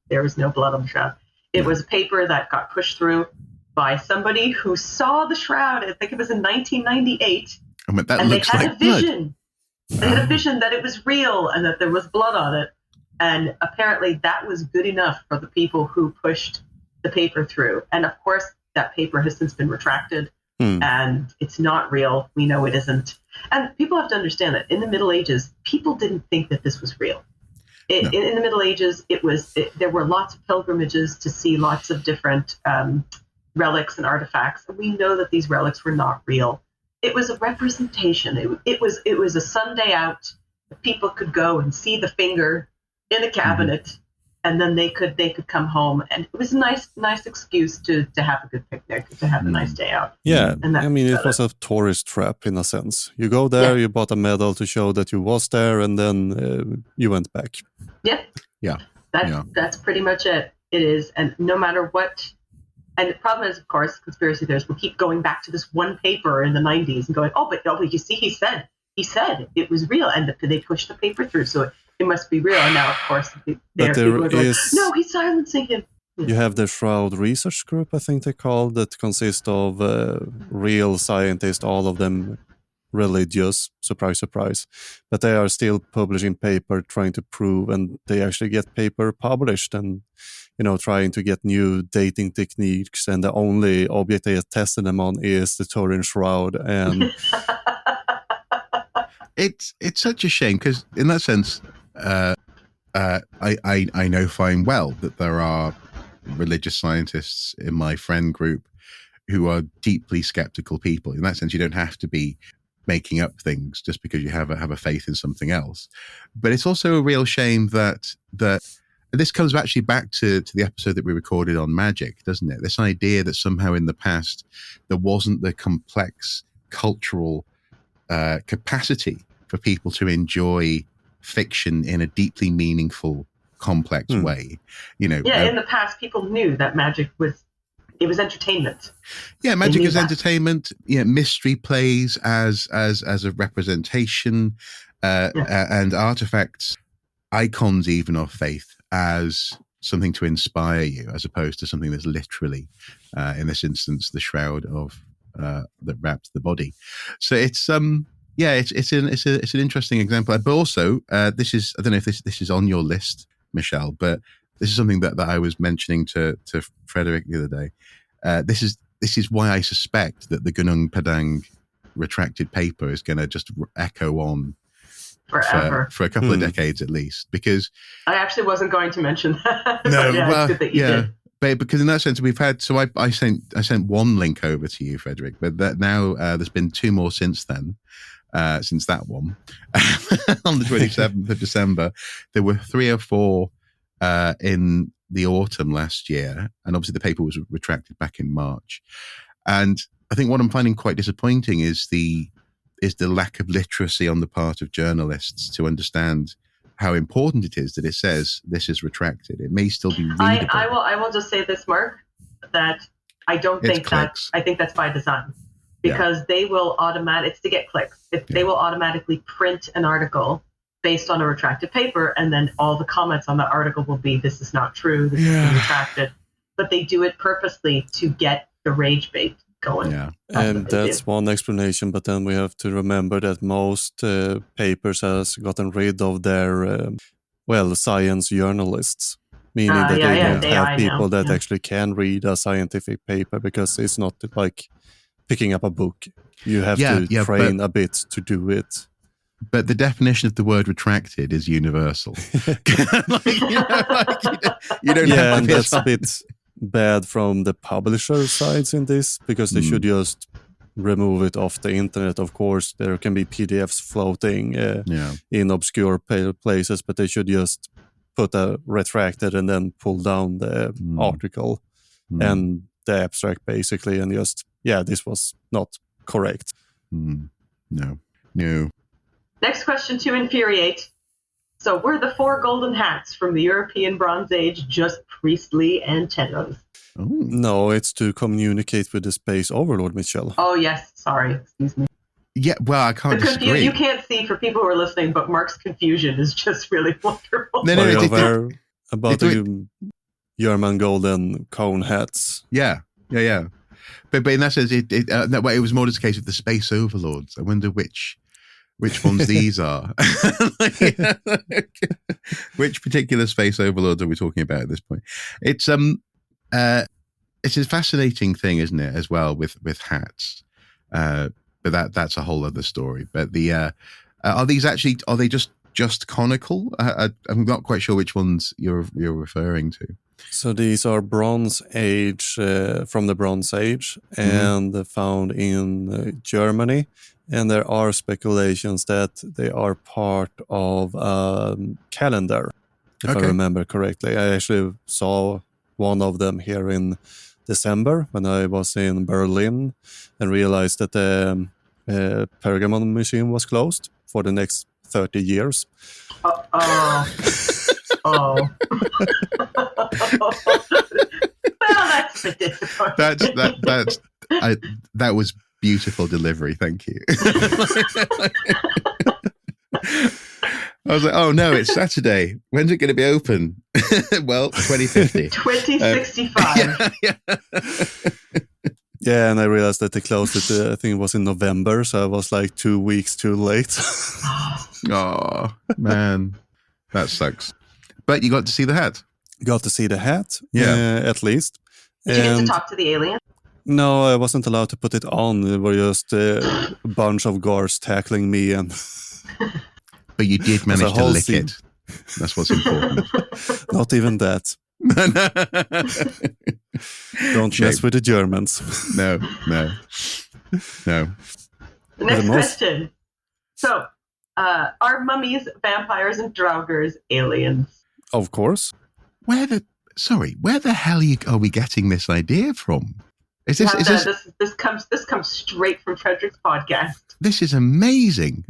There was no blood on the shroud. It was a paper that got pushed through by somebody who saw the shroud. I think it was in 1998.
And
they had a vision. They had a vision that it was real and that there was blood on it. And apparently that was good enough for the people who pushed the paper through. And of course, that paper has since been retracted and it's not real. We know it isn't. And people have to understand that in the Middle Ages, people didn't think that this was real. In the Middle Ages, there were lots of pilgrimages to see lots of different relics and artifacts, and we know that these relics were not real. It was a representation. It was a Sunday out. People could go and see the finger in a cabinet, and then they could come home, and it was a nice excuse to have a good picnic, to have a nice day out.
Yeah, I mean, it was a tourist trap in a sense. You go there, you bought a medal to show that you was there, and then you went back.
Yeah.
That's pretty much it. It is, and no matter what. And the problem is, of course, conspiracy theorists will keep going back to this one paper in the 90s and going, you see, he said it was real, and they pushed the paper through, so it must be real. And now, of course, people are going, no, he's silencing him.
You have the Shroud Research Group, I think they call, that consists of real scientists, all of them religious, surprise, surprise. But they are still publishing paper, trying to prove, and they actually get paper published and trying to get new dating techniques, and the only object they are testing them on is the Turin Shroud. And
it's such a shame, because in that sense, I know fine well that there are religious scientists in my friend group who are deeply skeptical people. In that sense, you don't have to be making up things just because you have a faith in something else. But it's also a real shame that this comes actually back to the episode that we recorded on magic, doesn't it? This idea that somehow in the past there wasn't the complex cultural capacity for people to enjoy fiction in a deeply meaningful, complex way. In
the past, people knew that magic was entertainment.
Yeah, magic is entertainment. Yeah, mystery plays as a representation, and artifacts, icons even of faith, as something to inspire you, as opposed to something that's literally, in this instance, the shroud of that wraps the body. So it's an interesting example. But also, this is, I don't know if this is on your list, Michelle, but this is something that I was mentioning to Fredrik the other day. This is why I suspect that the Gunung Padang retracted paper is going to just echo on
forever
for a couple of decades at least, because
I actually wasn't going to mention that.
No,
it's good that you did.
But because in that sense we've had, so I sent one link over to you, Fredrik, but that now there's been two more since then. Since that one, on the 27th of December, there were 3 or 4 in the autumn last year, and obviously the paper was retracted back in March. And I think what I'm finding quite disappointing is the the lack of literacy on the part of journalists to understand how important it is that it says this is retracted. It may still be readable.
I will just say this, Mark, that I don't
It's
think
clicks.
I think that's by design, because they will it's to get clicks. They will automatically print an article based on a retracted paper, and then all the comments on that article will be, this is not true, this is retracted. But they do it purposely to get the rage bait going.
Yeah.
And that's one explanation, but then we have to remember that most papers has gotten rid of their, science journalists, meaning that they don't have people that actually can read a scientific paper, because it's not like picking up a book. You have to train a bit to do it.
But the definition of the word retracted is universal. You don't have to
and that's a bit bad from the publisher sides in this, because they should just remove it off the internet. Of course, there can be PDFs floating in obscure places, but they should just put a retracted and then pull down the article and the abstract, basically, and just, this was not correct.
No.
Next question to infuriate. So, were the 4 golden hats from the European Bronze Age just priestly antennas?
Oh.
No, it's to communicate with the space overlord, Michelle.
Oh, yes. Sorry. Excuse me.
Yeah, well, I can't disagree.
You can't see for people who are listening, but Mark's confusion is just really wonderful.
No, about the German golden cone hats.
Yeah. But in that sense, it was more just a case of the space overlords. I wonder which ones these are. Which particular space overlords are we talking about at this point? It's a fascinating thing, isn't it, as well, with hats. But that's a whole other story. But are they just conical? I'm not quite sure which ones you're referring to.
So these are Bronze Age, from the Bronze Age, and found in Germany. And there are speculations that they are part of a calendar, if I remember correctly. I actually saw one of them here in December when I was in Berlin, and realized that the Pergamon Museum was closed for the next 30 years.
Well, that's a bit disappointing.
That was beautiful delivery. Thank you. I was like, oh no, it's Saturday. When's it going to be open? Well, 2050.
2065.
Yeah, and I realized that they closed it, I think it was in November, so I was like 2 weeks too late.
Oh, man. That sucks. But you got to see the hat.
Got to see the hat, at least.
Did you get to talk to the alien?
No, I wasn't allowed to put it on. There were just a bunch of guards tackling me.
But you did manage to lick it. That's what's important.
Not even that. Don't mess with the Germans.
No.
The next question. So, are mummies, vampires, and draugrs aliens?
Of course.
Where the hell are we getting this idea from?
This comes straight from Fredrik's podcast.
This is amazing.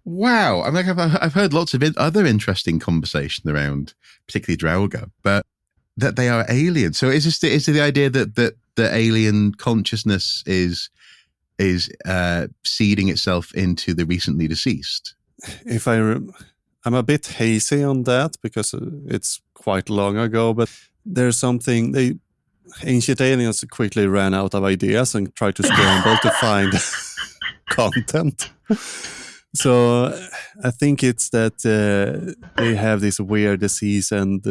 Wow. I mean, I've heard lots of other interesting conversation around, particularly Draugr, but that they are aliens. So is it the idea that the alien consciousness is seeding itself into the recently deceased?
I'm a bit hazy on that because it's quite long ago, but there's something ancient aliens quickly ran out of ideas and tried to scramble to find content. So I think it's that they have this weird disease, and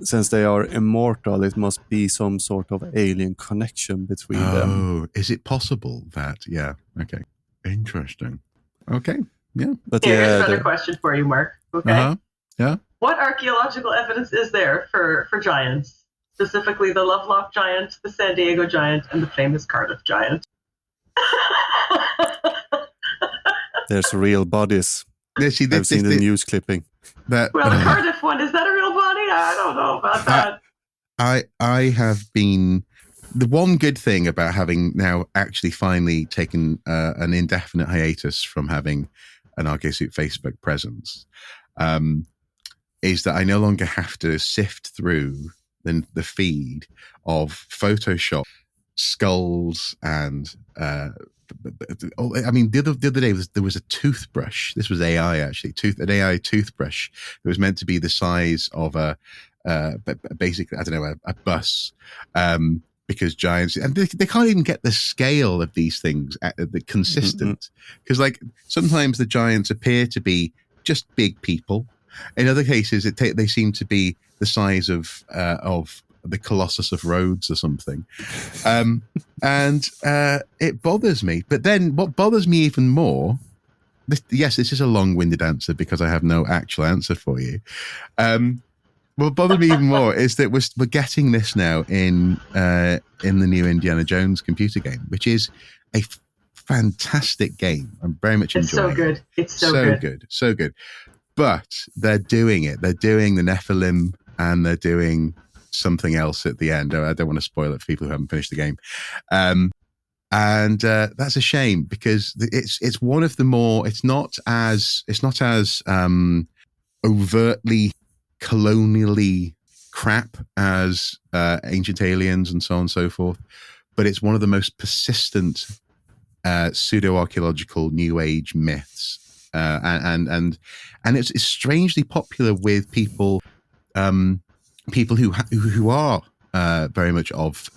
since they are immortal, it must be some sort of alien connection between them.
Oh, is it possible that? Yeah. Okay. Interesting. Okay. Yeah.
But here's another question for you, Mark. Okay.
Yeah.
What archaeological evidence is there for giants? Specifically the Lovelock giant, the San Diego giant, and the famous Cardiff giant.
There's real bodies. I've seen the news clipping.
The Cardiff one, is that a real body? I don't know about that.
I have been the one good thing about having now actually finally taken an indefinite hiatus from having an Archaeosuit Facebook presence is that I no longer have to sift through the feed of Photoshop skulls and I mean the other day there was a toothbrush. This was AI actually, an AI toothbrush that was meant to be the size of a basically, I don't know, a bus, because giants, and they can't even get the scale of these things consistent, because like sometimes the giants appear to be just big people. In other cases, they seem to be the size of the Colossus of Rhodes or something, and it bothers me. But then, what bothers me even more, this is a long-winded answer because I have no actual answer for you. What bothered me even more is that we're getting this now in the new Indiana Jones computer game, which is a fantastic game. I'm very much enjoying it.
It's so good. It's so good.
So good. But they're doing it. They're doing the Nephilim, and they're doing something else at the end. I don't want to spoil it for people who haven't finished the game. And that's a shame, because it's one of the more. It's not as overtly colonially crap as Ancient Aliens and so on and so forth, but it's one of the most persistent pseudo-archaeological New Age myths, and it's strangely popular with people who are very much of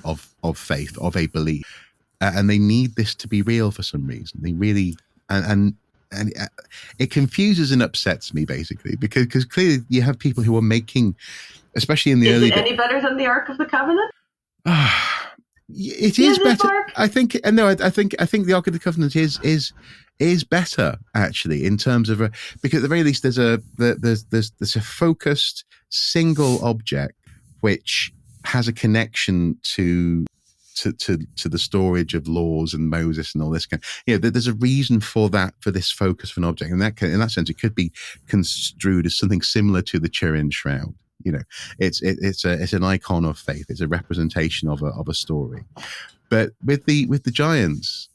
faith, of a belief, and they need this to be real for some reason. They really and it confuses and upsets me, basically, because clearly you have people who are making, especially in the early.
Is it any better than the Ark of the Covenant?
It is better. I think. No, I think the Ark of the Covenant is better, actually, in terms of because at the very least there's a focused single object which has a connection to the storage of laws and Moses and all this kind. There's a reason for that, for this focus of an object, and in that sense, it could be construed as something similar to the Turin Shroud. It's an icon of faith. It's a representation of a story. But with the giants,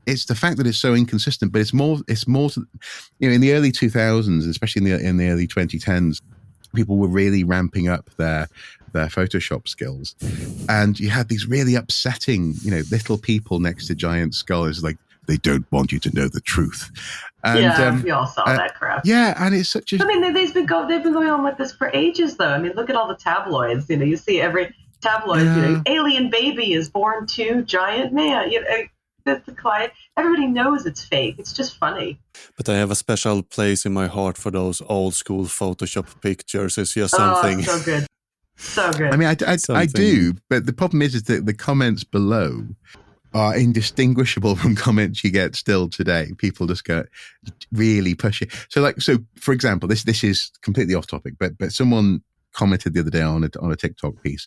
it's the fact that it's so inconsistent. But it's more to, in the early 2000s, especially in the early 2010s, people were really ramping up their Photoshop skills, and you had these really upsetting, little people next to giant skulls, like they don't want you to know the truth. And,
we all saw that crap.
Yeah, and it's such a.
I mean, they've been going on with this for ages, though. I mean, look at all the tabloids. You see every tabloid. Alien baby is born to giant man. The client. Everybody knows it's fake. It's just funny.
But I have a special place in my heart for those old school Photoshop pictures. It's just something.
Oh, so good. So good.
I mean, I do, but the problem is that the comments below are indistinguishable from comments you get still today. People just go really push it. So for example, this is completely off topic, but someone commented the other day on a TikTok piece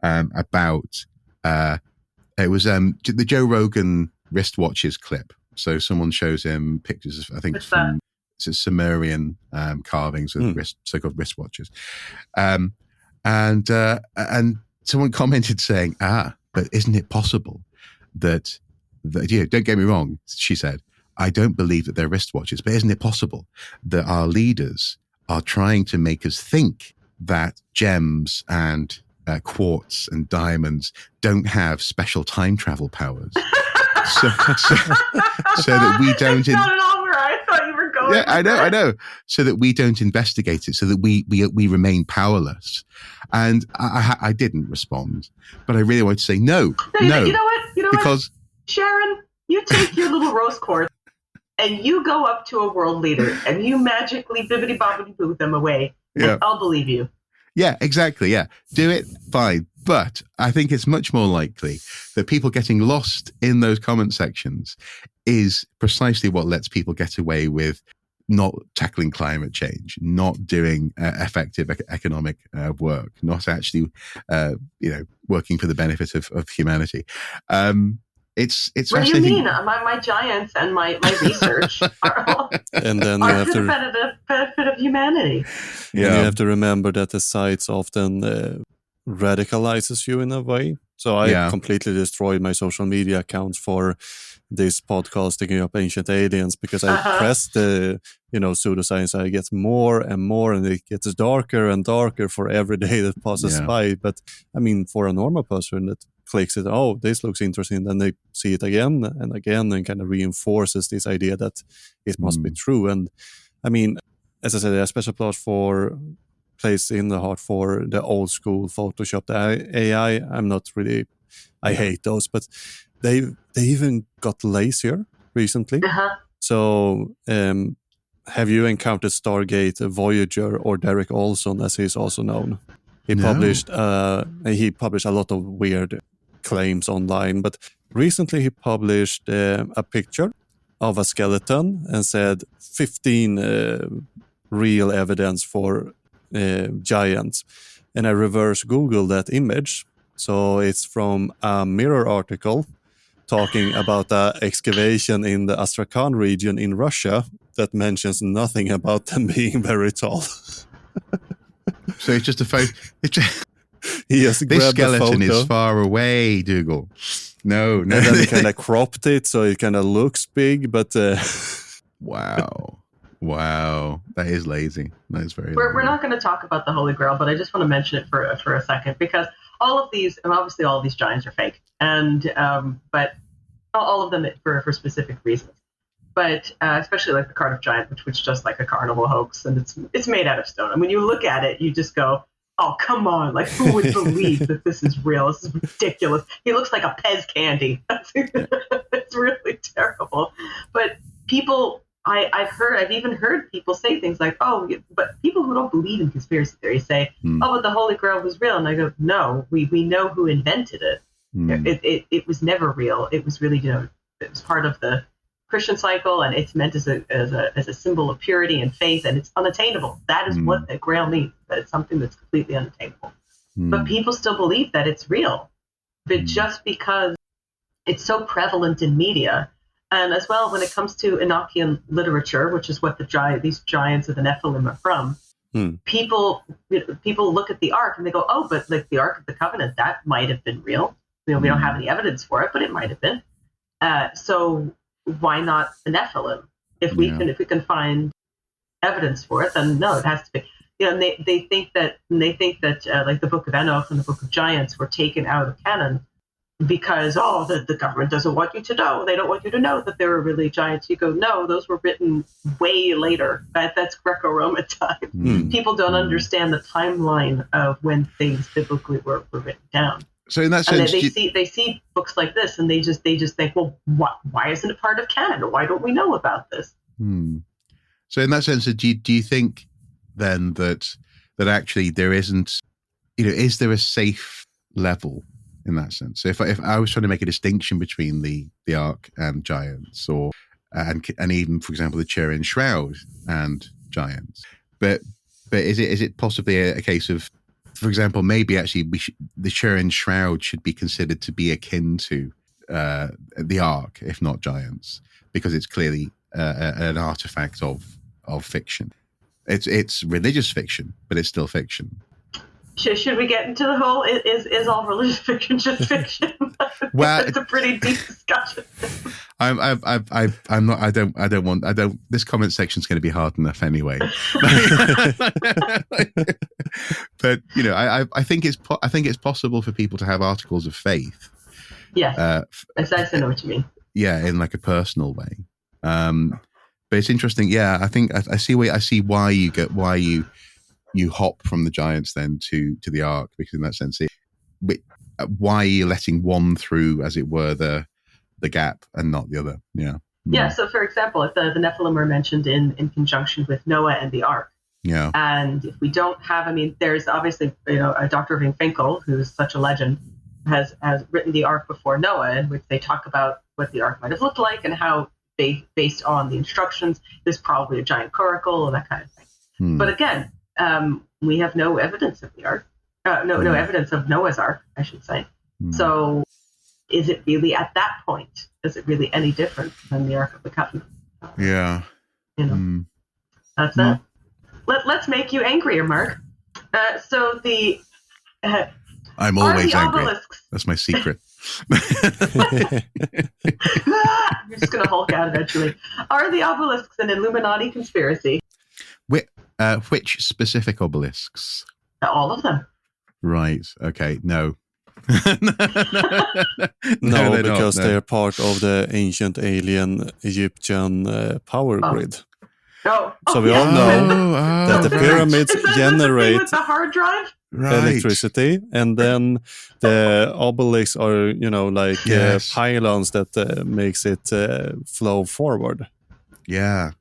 about it was the Joe Rogan wristwatches clip. So someone shows him pictures of, I think, from Sumerian carvings with so-called wristwatches. And someone commented saying, but isn't it possible that don't get me wrong, she said, I don't believe that they're wristwatches, but isn't it possible that our leaders are trying to make us think that gems and quartz and diamonds don't have special time travel powers? so that we don't.
That's not at all where I thought you were going.
Yeah, I know. So that we don't investigate it, so that we remain powerless. And I didn't respond, but I really wanted to say no.
You know what?
Because
Sharon, you take your little rose quartz and you go up to a world leader and you magically bibbity bobbity boo them away. Yeah, I'll believe you.
Yeah, exactly. Yeah, do it, fine. But I think it's much more likely that people getting lost in those comment sections is precisely what lets people get away with not tackling climate change, not doing effective economic work, not actually, working for the benefit of humanity. It's
what do you mean? My giants and my research are all
and then you have
for the benefit of humanity.
Yeah, you have to remember that the sites often radicalizes you in a way. So I completely destroyed my social media accounts for this podcast, Digging Up Ancient Aliens, because I pressed the, pseudoscience. I get more and more, and it gets darker and darker for every day that passes by. But I mean, for a normal person that clicks it, oh, this looks interesting, then they see it again and again, and kind of reinforces this idea that it must be true. And I mean, as I said, a special place in the heart for the old school Photoshop, the AI. I'm not really, I hate those, but they even got lazier recently. So have you encountered Stargate Voyager, or Derek Olson, as he's also known? He published a lot of weird claims online, but recently he published a picture of a skeleton and said 15 real evidence for giants. And I reverse Google that image. So it's from a Mirror article talking about the excavation in the Astrakhan region in Russia that mentions nothing about them being very tall.
So it's just a photo.
This
skeleton is far away, Dougal. No.
And then he kind of cropped it so it kind of looks big, but...
Wow. That is lazy. That is very
We're not going to talk about the Holy Grail, but I just want to mention it for a second, because all of these, and obviously all of these giants are fake, and but all of them for specific reasons. But especially like the Cardiff Giant, which just like a carnival hoax, and it's made out of stone. And when you look at it, you just go, oh, come on. Like, who would believe that this is real? This is ridiculous. He looks like a Pez candy. It's really terrible. But people, I've even heard people say things like, oh, but people who don't believe in conspiracy theories say, oh, but the Holy Grail was real. And I go, no, we know who invented it. It was never real. It was really, it was part of the Christian cycle, and it's meant as a symbol of purity and faith, and it's unattainable. That is what the Grail means, that it's something that's completely unattainable. But people still believe that it's real, but just because it's so prevalent in media, and as well when it comes to Enochian literature, which is what these giants of the Nephilim are from, people look at the Ark and they go, oh, but like the Ark of the Covenant, that might have been real. We don't have any evidence for it, but it might have been. So why not the Nephilim? If we can find evidence for it, then no, it has to be. They think that like the Book of Enoch and the Book of Giants were taken out of canon because the government doesn't want you to know. They don't want you to know that there were really giants. You go, no, those were written way later. That's Greco-Roman time. People don't understand the timeline of when things biblically were written down.
So in that sense,
they see books like this, and they just think, well, why isn't it part of canon? Or why don't we know about this?
So in that sense, do you think then that actually there isn't, is there a safe level in that sense? So if I was trying to make a distinction between the Ark and giants, or and even, for example, the Turin Shroud and giants, but is it possibly a case of, for example, maybe actually the Turin Shroud should be considered to be akin to the Ark, if not giants, because it's clearly an artifact of fiction. It's religious fiction, but it's still fiction.
Should we get into the whole is all religious fiction just fiction?
Well,
it's a pretty deep discussion.
I'm not. I don't. This comment section is going to be hard enough anyway. But I think it's possible for people to have articles of faith.
Yes, I know what you mean.
Yeah, in like a personal way. But it's interesting. Yeah, I think I see why you hop from the giants then to the Ark, because in that sense, why are you letting one through, as it were, the gap and not the other? Yeah.
So for example, if the Nephilim are mentioned in conjunction with Noah and the Ark, and if we don't have, there's obviously a Dr. Irving Finkel, who's such a legend, has written the Ark before Noah, in which they talk about what the Ark might have looked like and how based on the instructions, there's probably a giant coracle and that kind of thing. But again, we have no evidence of the Ark. No evidence of Noah's Ark, I should say. So is it really, at that point, is it really any different than the Ark of the Covenant?
Yeah.
That's it. Let's make you angrier, Mark. So the...
I'm
Are
always
the
angry.
obelisks?
That's my secret.
You're just going to Hulk out eventually. Are the obelisks an Illuminati conspiracy?
Which specific obelisks?
All of them.
Right. Okay. No.
No, because they're part of the ancient alien Egyptian power grid.
No.
So we all know that the pyramids generate
with the hard drive?
electricity, and then the obelisks are, like pylons that makes it flow forward.
Yeah.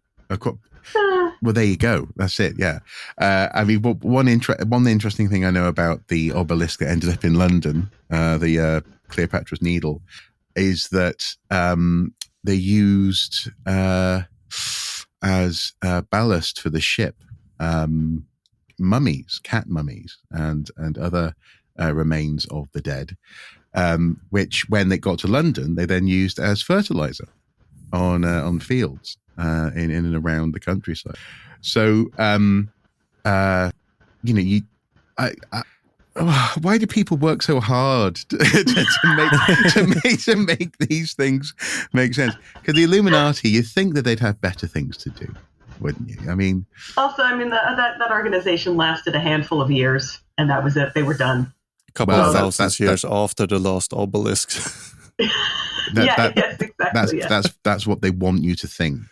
Well, there you go. That's it. Yeah. I mean, one interesting thing I know about the obelisk that ended up in London, the Cleopatra's Needle, is that they used as ballast for the ship mummies, cat mummies, and other remains of the dead, which, when they got to London, they then used as fertilizer on fields. In and around the countryside. So, why do people work so hard to make these things make sense? Because the Illuminati, you'd think that they'd have better things to do, wouldn't you? I mean,
also, that organization lasted a handful of years, and that was it. They were done.
A couple of thousand years after the last obelisk.
Yes, exactly.
That's what they want you to think.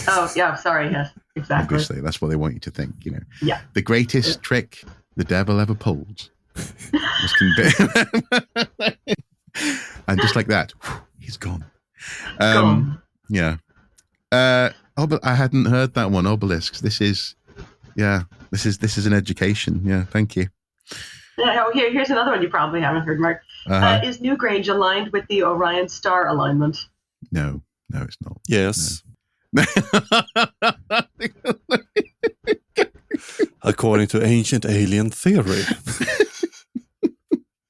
Oh, yeah, sorry, yes, exactly.
Obviously, that's what they want you to think,
Yeah.
The greatest trick the devil ever pulled was and just like that, he's gone. Yeah. I hadn't heard that one, obelisks. This is an education. Yeah, thank you.
Yeah, here's another one you probably haven't heard, Mark. Is Newgrange aligned with the Orion star alignment?
No, it's not.
Yes. No. According to ancient alien theory.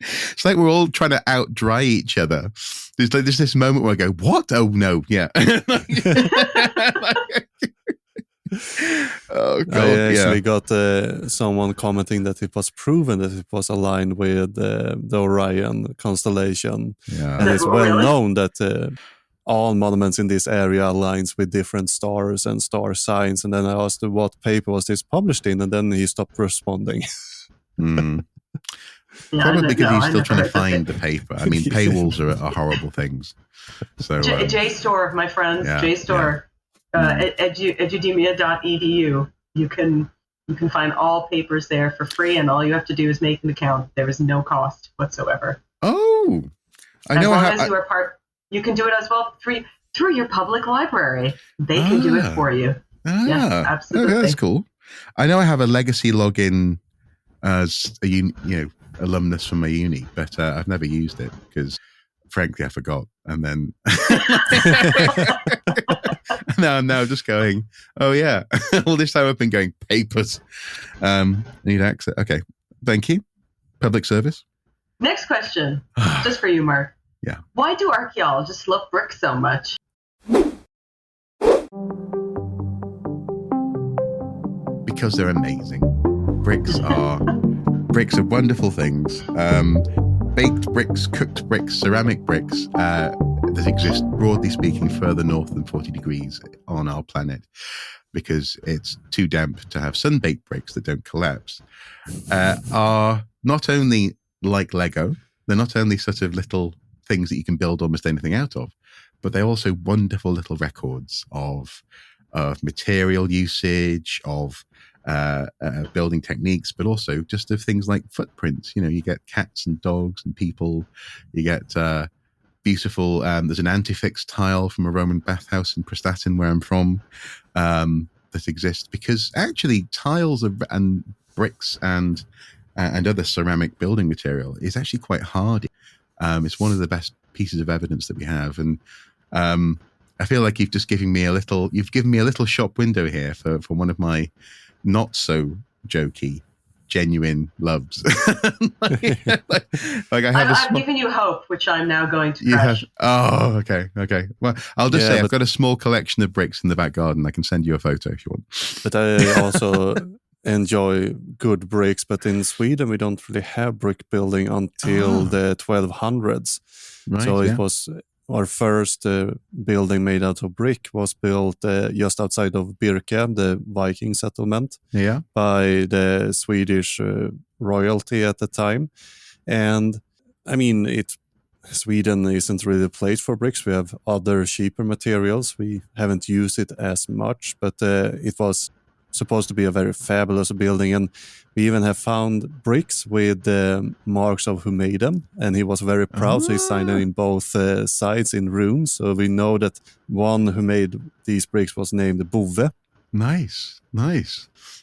It's like we're all trying to out dry each other. There's this moment where I go, what? Oh no, yeah. Oh God!
I actually got someone commenting that it was proven that it was aligned with the Orion constellation, and it's well known that all monuments in this area aligns with different stars and star signs. And then I asked him what paper was this published in, and then he stopped responding.
Probably because he's still trying to find the paper. I mean, paywalls are horrible things. So
JSTOR, my friends, JSTOR. Edudemia.edu. You can find all papers there for free, and all you have to do is make an account. There is no cost whatsoever.
Oh, I know.
As long as you are part, you can do it as well through your public library. They can do it for you. Yes, absolutely.
Okay, that's cool. I know I have a legacy login as a alumnus from my uni, but I've never used it because, frankly, I forgot. And then now I'm just going, oh yeah, all this time I've been going papers. Need access. Okay, thank you. Public service.
Next question, just for you, Mark.
Yeah.
Why do archaeologists love bricks so much?
Because they're amazing. Bricks are wonderful things. Baked bricks, cooked bricks, ceramic bricks that exist, broadly speaking, further north than 40 degrees on our planet because it's too damp to have sun-baked bricks that don't collapse, are not only like Lego, they're not only sort of little things that you can build almost anything out of, but they're also wonderful little records of material usage, of building techniques, but also just of things like footprints. You get cats and dogs and people. You get beautiful. There's an antifix tile from a Roman bathhouse in Prestatyn, where I'm from, that exists because actually tiles and bricks and other ceramic building material is actually quite hardy. It's one of the best pieces of evidence that we have, and I feel like you've given me a little shop window here for one of my not so jokey, genuine loves.
I've given you hope, which I'm now going to crush.
Okay. Well, I'll just say I've got a small collection of bricks in the back garden. I can send you a photo if you want.
But I also enjoy good bricks, but in Sweden we don't really have brick building until the 1200s.
Right,
So
yeah.
it was our first building made out of brick was built just outside of Birka, the Viking settlement,
Yeah.
by the Swedish royalty at the time. And I mean, Sweden isn't really a place for bricks. We have other cheaper materials. We haven't used it as much, but it was supposed to be a very fabulous building. And we even have found bricks with marks of who made them. And he was very proud. So he signed it in both sides in runes. So we know that one who made these bricks was named Bove.
Nice.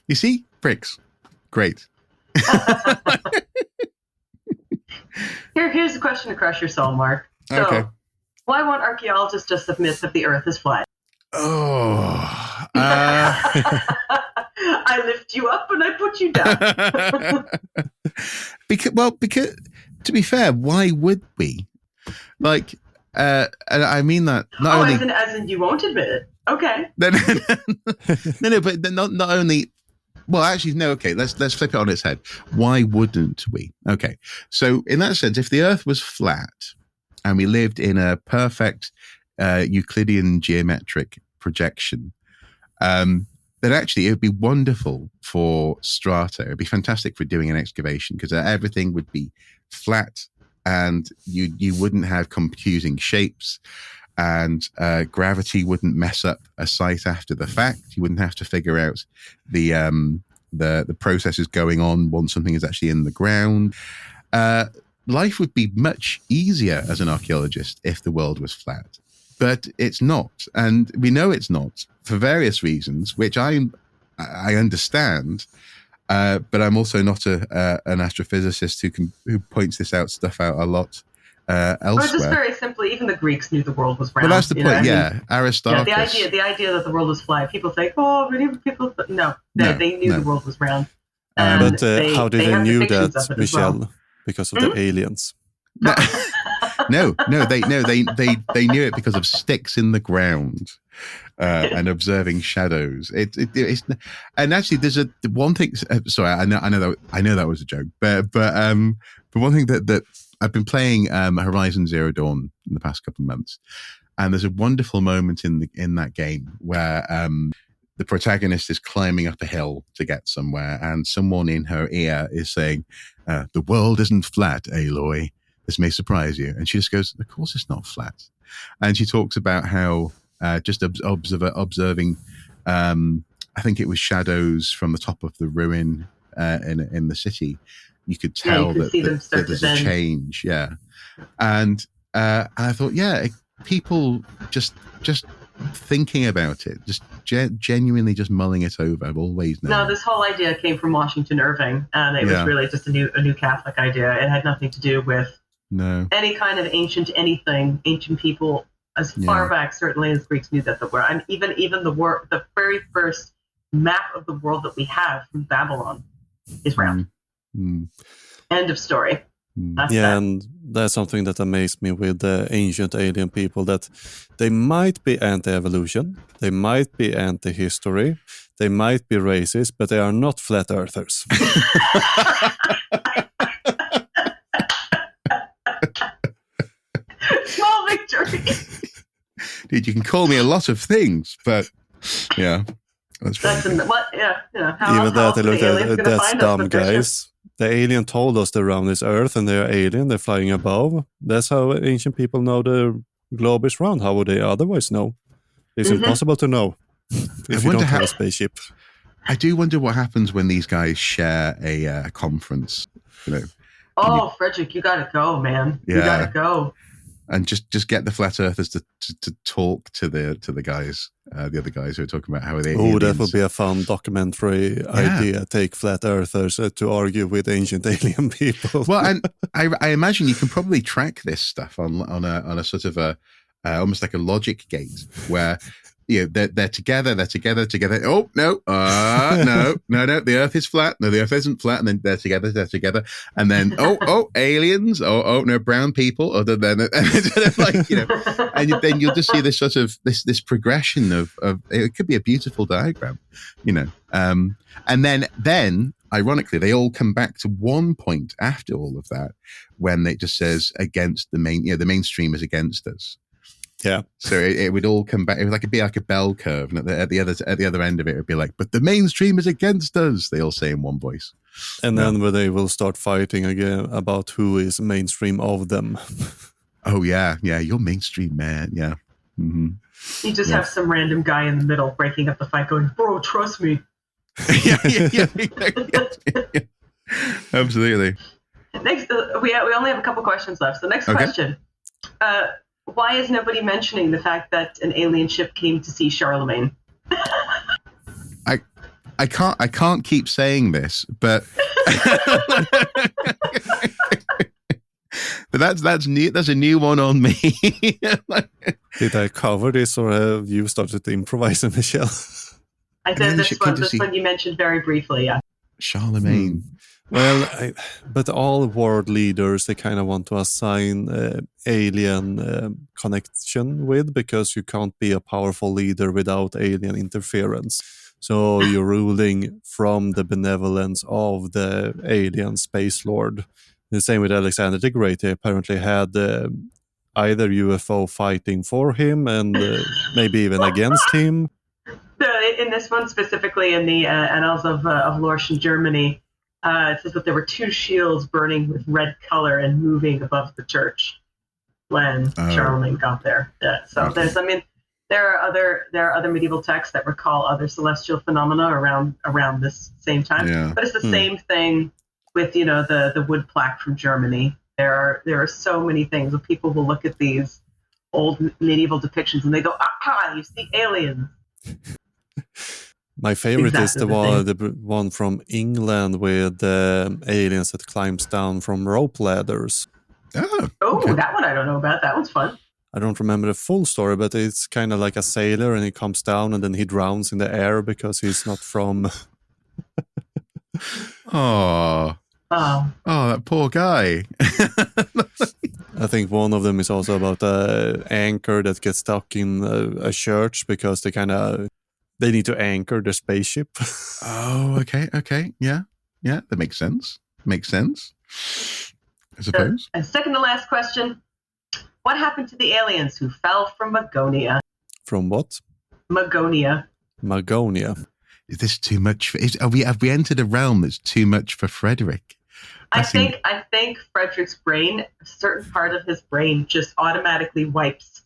You see, bricks, great.
Here's a question to crush your soul, Mark. So,
Okay.
why won't archaeologists just admit that the Earth is flat?
Oh.
I lift you up and I put you down.
because to be fair, why would we? Like, and I mean that not only
as in you won't admit it. Okay.
no, but not only. Well, actually, no. Okay, let's flip it on its head. Why wouldn't we? Okay, so in that sense, if the Earth was flat and we lived in a perfect Euclidean geometric projection, then actually it would be wonderful for strata. It would be fantastic for doing an excavation because everything would be flat and you wouldn't have confusing shapes. And gravity wouldn't mess up a site after the fact. You wouldn't have to figure out the processes going on once something is actually in the ground. Life would be much easier as an archaeologist if the world was flat, but it's not, and we know it's not for various reasons, which I understand. But I'm also not an astrophysicist who points this stuff out a lot. Elsewhere.
Or just very simply, even the Greeks knew the world was round.
Well, that's the point. Yeah, Aristarchus.
Yeah, the idea that the world was flat. People think, oh, medieval people. No, they knew the world was round.
But how did they knew that, Michelle?
Well.
Because of the aliens.
No, they knew it because of sticks in the ground and observing shadows. It's and actually there's one thing. Sorry, I know that was a joke, but one thing that I've been playing Horizon Zero Dawn in the past couple of months, and there's a wonderful moment in that game where the protagonist is climbing up a hill to get somewhere, and someone in her ear is saying, "The world isn't flat, Aloy. This may surprise you." And she just goes, "Of course it's not flat." And she talks about how just observing, I think it was shadows from the top of the ruin in the city. You could tell that there's a change, and I thought, people just thinking about it, just genuinely just mulling it over. I've always known.
No, this whole idea came from Washington Irving, and it was really just a new Catholic idea. It had nothing to do with any kind of ancient people, as far back certainly as Greeks knew that the world, and even the very first map of the world that we have from Babylon is round. End of story.
And that's something that amazed me with the ancient alien people, that they might be anti-evolution, they might be anti-history, they might be racist, but they are not flat earthers.
Small victory.
Dude, you can call me a lot of things, but yeah. That's
Even
that, they looked at that's dumb, guys. The alien told us they're around this Earth, and they're alien. They're flying above. That's how ancient people know the globe is round. How would they otherwise know? It's impossible to know if you don't have a spaceship.
I do wonder what happens when these guys share a conference.
Oh, Fredrik, you gotta go, man.
Yeah.
You gotta go.
And just get the flat earthers to talk to the guys, the other guys who are talking about how they.
Oh, that would be a fun documentary idea. Take flat earthers to argue with ancient alien people.
Well, and I imagine you can probably track this stuff on a sort of a almost like a logic gate, where they're together. Oh no, no, the Earth is flat. No, the Earth isn't flat. And then they're together. And then aliens. Oh no, brown people. Other than and then you'll just see this sort of this progression of it could be a beautiful diagram, and then ironically they all come back to one point after all of that when it just says against the mainstream is against us.
Yeah.
So it would all come back. It'd be like a bell curve, and at the other end of it would be like, but the mainstream is against us. They all say in one voice.
And then where they will start fighting again about who is mainstream of them.
Oh yeah, you're mainstream, man. Yeah. Mm-hmm.
You just have some random guy in the middle breaking up the fight, going, "Bro, trust me."
yeah. Absolutely.
Next, we only have a couple questions left. So next question. Why is nobody mentioning the fact that an alien ship came to see Charlemagne?
I can't keep saying this, but but that's new. That's a new one on me.
Did I cover this, or have you started to improvise, Michelle?
I said this one you mentioned very briefly. Yeah.
Charlemagne.
Well, but all world leaders, they kind of want to assign alien connection with, because you can't be a powerful leader without alien interference. So you're ruling from the benevolence of the alien space lord. The same with Alexander the Great. He apparently had either UFO fighting for him and maybe even against him.
In this one specifically, in the Annals of Lorsch in Germany, it says that there were two shields burning with red color and moving above the church when Charlemagne got there. Yeah, so there are other medieval texts that recall other celestial phenomena around this same time.
Yeah.
But it's the same thing with the wood plaque from Germany. There are so many things where people will look at these old medieval depictions and they go, "Aha! You see aliens."
My favorite is the one from England with aliens that climbs down from rope ladders.
Oh, okay. That one I don't know about. That one's fun.
I don't remember the full story, but it's kind of like a sailor, and he comes down and then he drowns in the air because he's not from...
Oh, that poor guy.
I think one of them is also about an anchor that gets stuck in a church because they need to anchor the spaceship.
Oh, okay. Yeah, that makes sense. I suppose.
And second to last question. What happened to the aliens who fell from Magonia?
From what?
Magonia.
Is this too much? Have we entered a realm that's too much for Fredrik?
I think Fredrik's brain, a certain part of his brain, just automatically wipes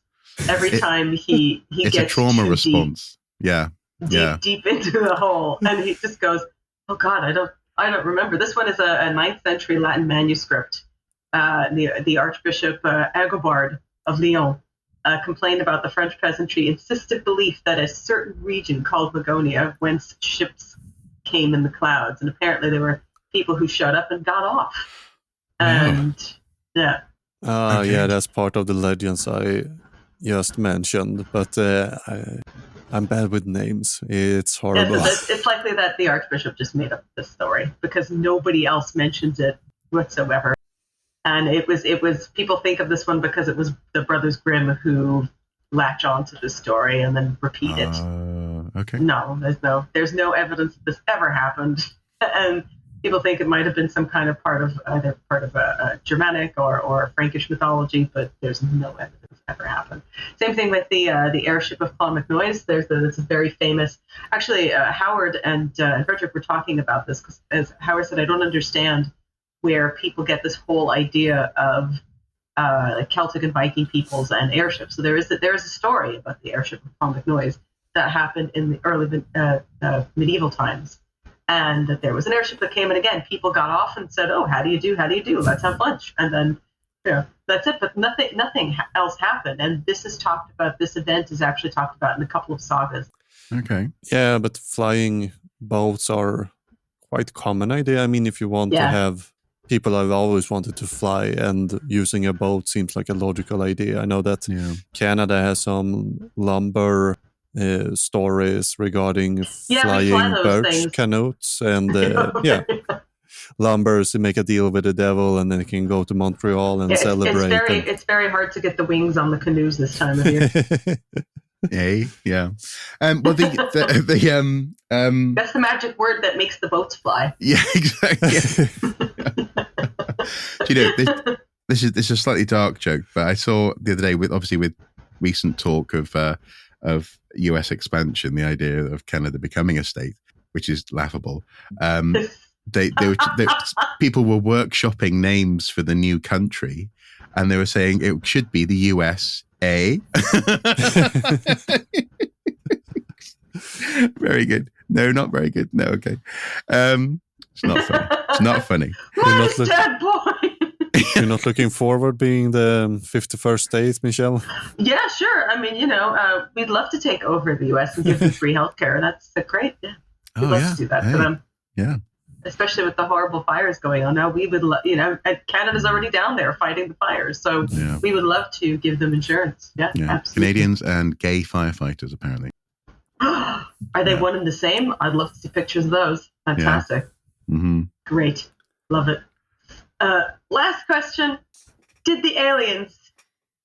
every time he gets
a trauma response.
Deep into the hole, and he just goes, "Oh God, I don't remember." This one is a 9th century Latin manuscript. The Archbishop Agobard of Lyon complained about the French peasantry insistent belief that a certain region called Magonia, whence ships came in the clouds, and apparently there were people who showed up and got off. And
yeah, that's part of the legends I just mentioned, but I'm bad with names. It's horrible.
It's likely that the Archbishop just made up this story because nobody else mentions it whatsoever. And it was people think of this one because it was the Brothers Grimm who latch on to this story and then repeat it.
Okay.
No, there's no evidence that this ever happened. And people think it might have been some kind of part of a Germanic or Frankish mythology, but there's no evidence it ever happened. Same thing with the airship of Clonmacnoise. It's a very famous. Actually, Howard and Fredrik were talking about this because, as Howard said, I don't understand where people get this whole idea of Celtic and Viking peoples and airships. So there is a story about the airship of Clonmacnoise that happened in the early medieval times. And that there was an airship that came, and again, people got off and said, "Oh, how do you do? Let's have lunch." And then, that's it. But nothing else happened. And this event is actually talked about in a couple of sagas.
Okay.
Yeah, but flying boats are quite common idea. I mean, if you want to have people have always wanted to fly, and using a boat seems like a logical idea. I know that Canada has some lumber stories regarding
We fly
flying
those
birch
things.
canoes and lumbers to make a deal with the devil, and then you can go to Montreal and celebrate.
It's very hard to get the wings on the canoes this time of year.
Yeah. Well,
That's the magic word that makes the boats fly.
Yeah, exactly. Do you know, this is a slightly dark joke, but I saw the other day with recent talk of US expansion, the idea of Canada becoming a state, which is laughable. People were workshopping names for the new country, and they were saying it should be the USA. Very good. No, not very good. No, okay. It's not funny. It's not funny.
Dead boy.
You're not looking forward being the 51st state, Michelle?
Yeah, sure. I mean, we'd love to take over the U.S. and give them free healthcare. That's great. Yeah. We'd love to do that for them.
Yeah.
Especially with the horrible fires going on now, we would, Canada's already down there fighting the fires, so we would love to give them insurance. Yeah, absolutely.
Canadians and gay firefighters, apparently.
Are they one and the same? I'd love to see pictures of those. Fantastic.
Yeah. Mm-hmm.
Great. Love it. Last question. Did the aliens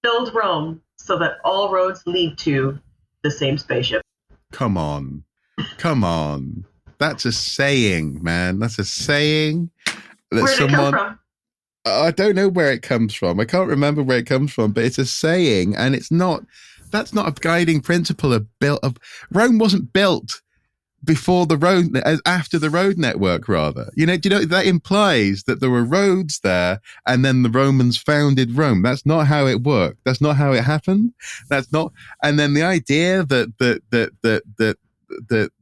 build Rome so that all roads lead to the same spaceship?
Come on. That's a saying, man. That's a saying.
Where did it come from?
I don't know where it comes from. I can't remember where it comes from, but it's a saying, and that's not a guiding principle of Rome wasn't built before the road, after the road network, rather. Do you know that implies that there were roads there, and then the Romans founded Rome? That's not how it worked. That's not how it happened. That's not. And then the idea that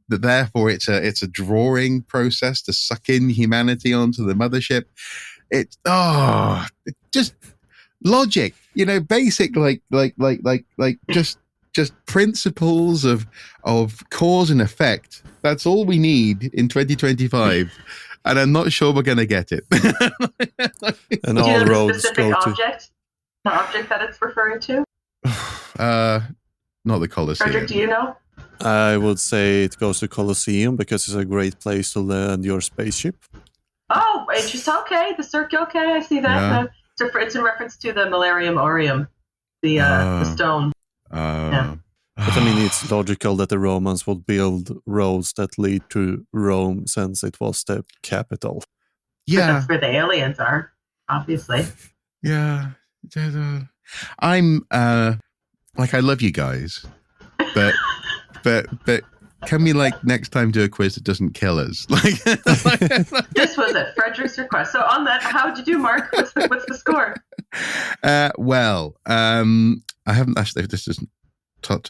therefore it's a drawing process to suck in humanity onto the mothership. It's just logic, basic just principles of cause and effect. That's all we need in 2025, and I'm not sure we're going to get it.
And all roads go to
the object that it's referring to.
Not the Colosseum.
Fredrik, do you know?
I would say it goes to Colosseum because it's a great place to land your spaceship.
Oh, interesting. Okay, the circle. Okay, I see that. Yeah. It's in reference to the Millennium Aureum, the stone.
But I mean, it's logical that the Romans would build roads that lead to Rome, since it was the capital.
Yeah,
but that's where the aliens are, obviously.
Yeah, I'm I love you guys, but can we next time do a quiz that doesn't kill us?
This was at Fredrik's request. So on that, how'd you do, Mark? What's the score?
I haven't actually. This isn't taught.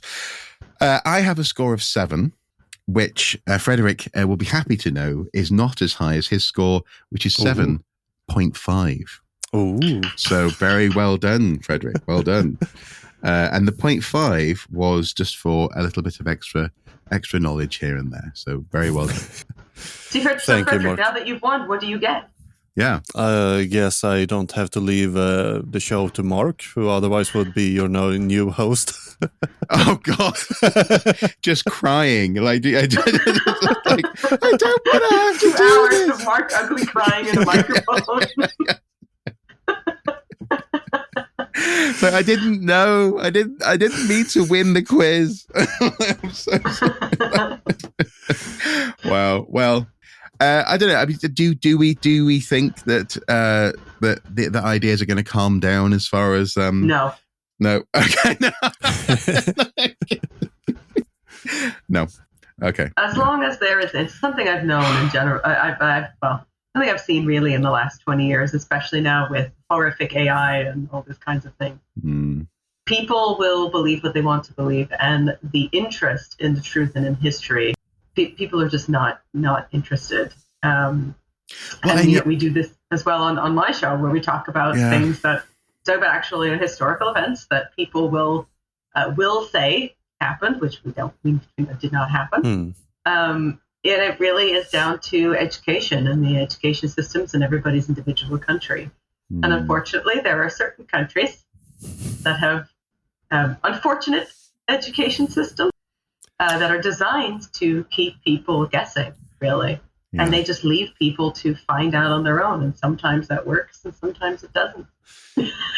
I have a score of 7, which Fredrik will be happy to know is not as high as his score, which is 7.5.
Oh,
so very well done, Fredrik. Well done. And the 0.5 was just for a little bit of extra knowledge here and there. So very well done.
So Fredrik, now that you've won, what do you get?
Yeah.
I guess I don't have to leave the show to Mark, who otherwise would be your new host.
Oh, God. Just crying. I don't want to have
2 hours of Mark ugly crying in a microphone.
So I didn't know. I didn't mean to win the quiz. I'm so sorry. Wow. Well, I don't know. I mean, do we think that that the ideas are going to calm down as far as
No.
Okay. No. Okay.
As long as there is, it's something I've known in general. Something I've seen really in the last 20 years, especially now with horrific AI and all these kinds of things. People will believe what they want to believe, and the interest in the truth and in history, people are just not interested. And we do this as well on my show, where we talk about things that actually historical events that people will say happened, which we did not happen. And it really is down to education and the education systems in everybody's individual country. And unfortunately, there are certain countries that have unfortunate education systems. that are designed to keep people guessing, really.
Yeah.
And they just leave people to find out on their own. And sometimes that works and sometimes it doesn't.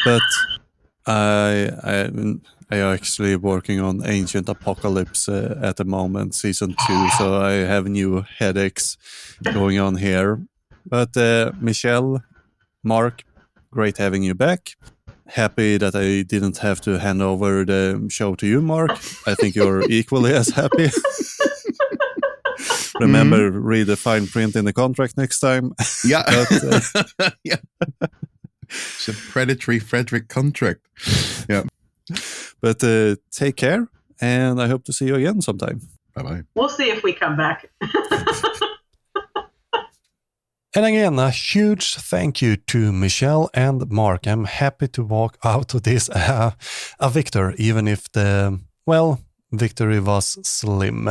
But I actually working on Ancient Apocalypse at the moment, season 2, so I have new headaches going on here. But Michelle, Mark, great having you back. Happy that I didn't have to hand over the show to you, Mark. I think you're equally as happy. Remember, read the fine print in the contract next time.
Yeah.
But,
yeah. It's a predatory Fredrik contract. Yeah.
But take care, and I hope to see you again sometime.
Bye-bye.
We'll see if we come back.
And again, a huge thank you to Michelle and Mark. I'm happy to walk out of this a victor, even if the, victory was slim.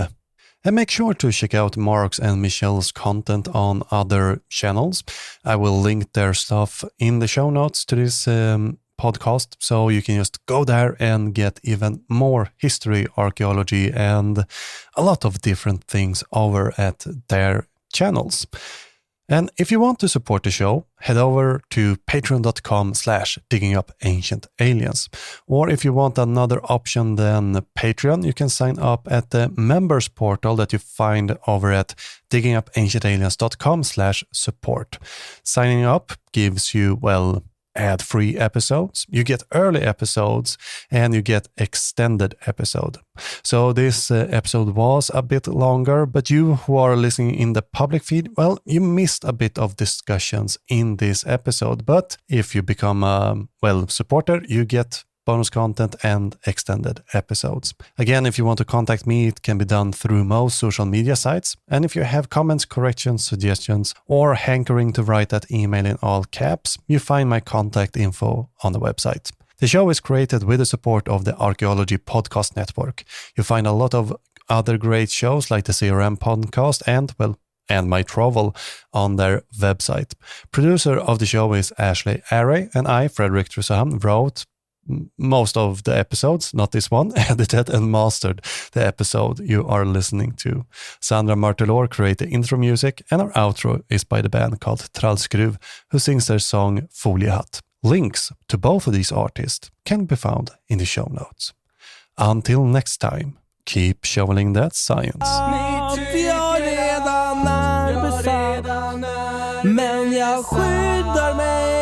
And make sure to check out Mark's and Michelle's content on other channels. I will link their stuff in the show notes to this podcast, so you can just go there and get even more history, archaeology, and a lot of different things over at their channels. And if you want to support the show, head over to patreon.com/diggingupancientaliens. Or if you want another option than Patreon, you can sign up at the members portal that you find over at diggingupancientaliens.com/support. Signing up gives you, ad-free episodes, you get early episodes, and you get extended episode. So this episode was a bit longer, but you who are listening in the public feed, you missed a bit of discussions in this episode. But if you become a supporter, you get bonus content and extended episodes. Again, if you want to contact me, it can be done through most social media sites. And if you have comments, corrections, suggestions, or hankering to write that email in all caps, you find my contact info on the website. The show is created with the support of the Archaeology Podcast Network. You find a lot of other great shows like the CRM podcast and my travel on their website. Producer of the show is Ashley Array, and I, Fredrik Trussaham, wrote most of the episodes, not this one, edited and mastered the episode you are listening to. Sandra Martelor created the intro music, and our outro is by the band called Trallskruv, who sings their song Foliehatt. Links to both of these artists can be found in the show notes. Until next time, keep shoveling that science.
Men jag skyddar mig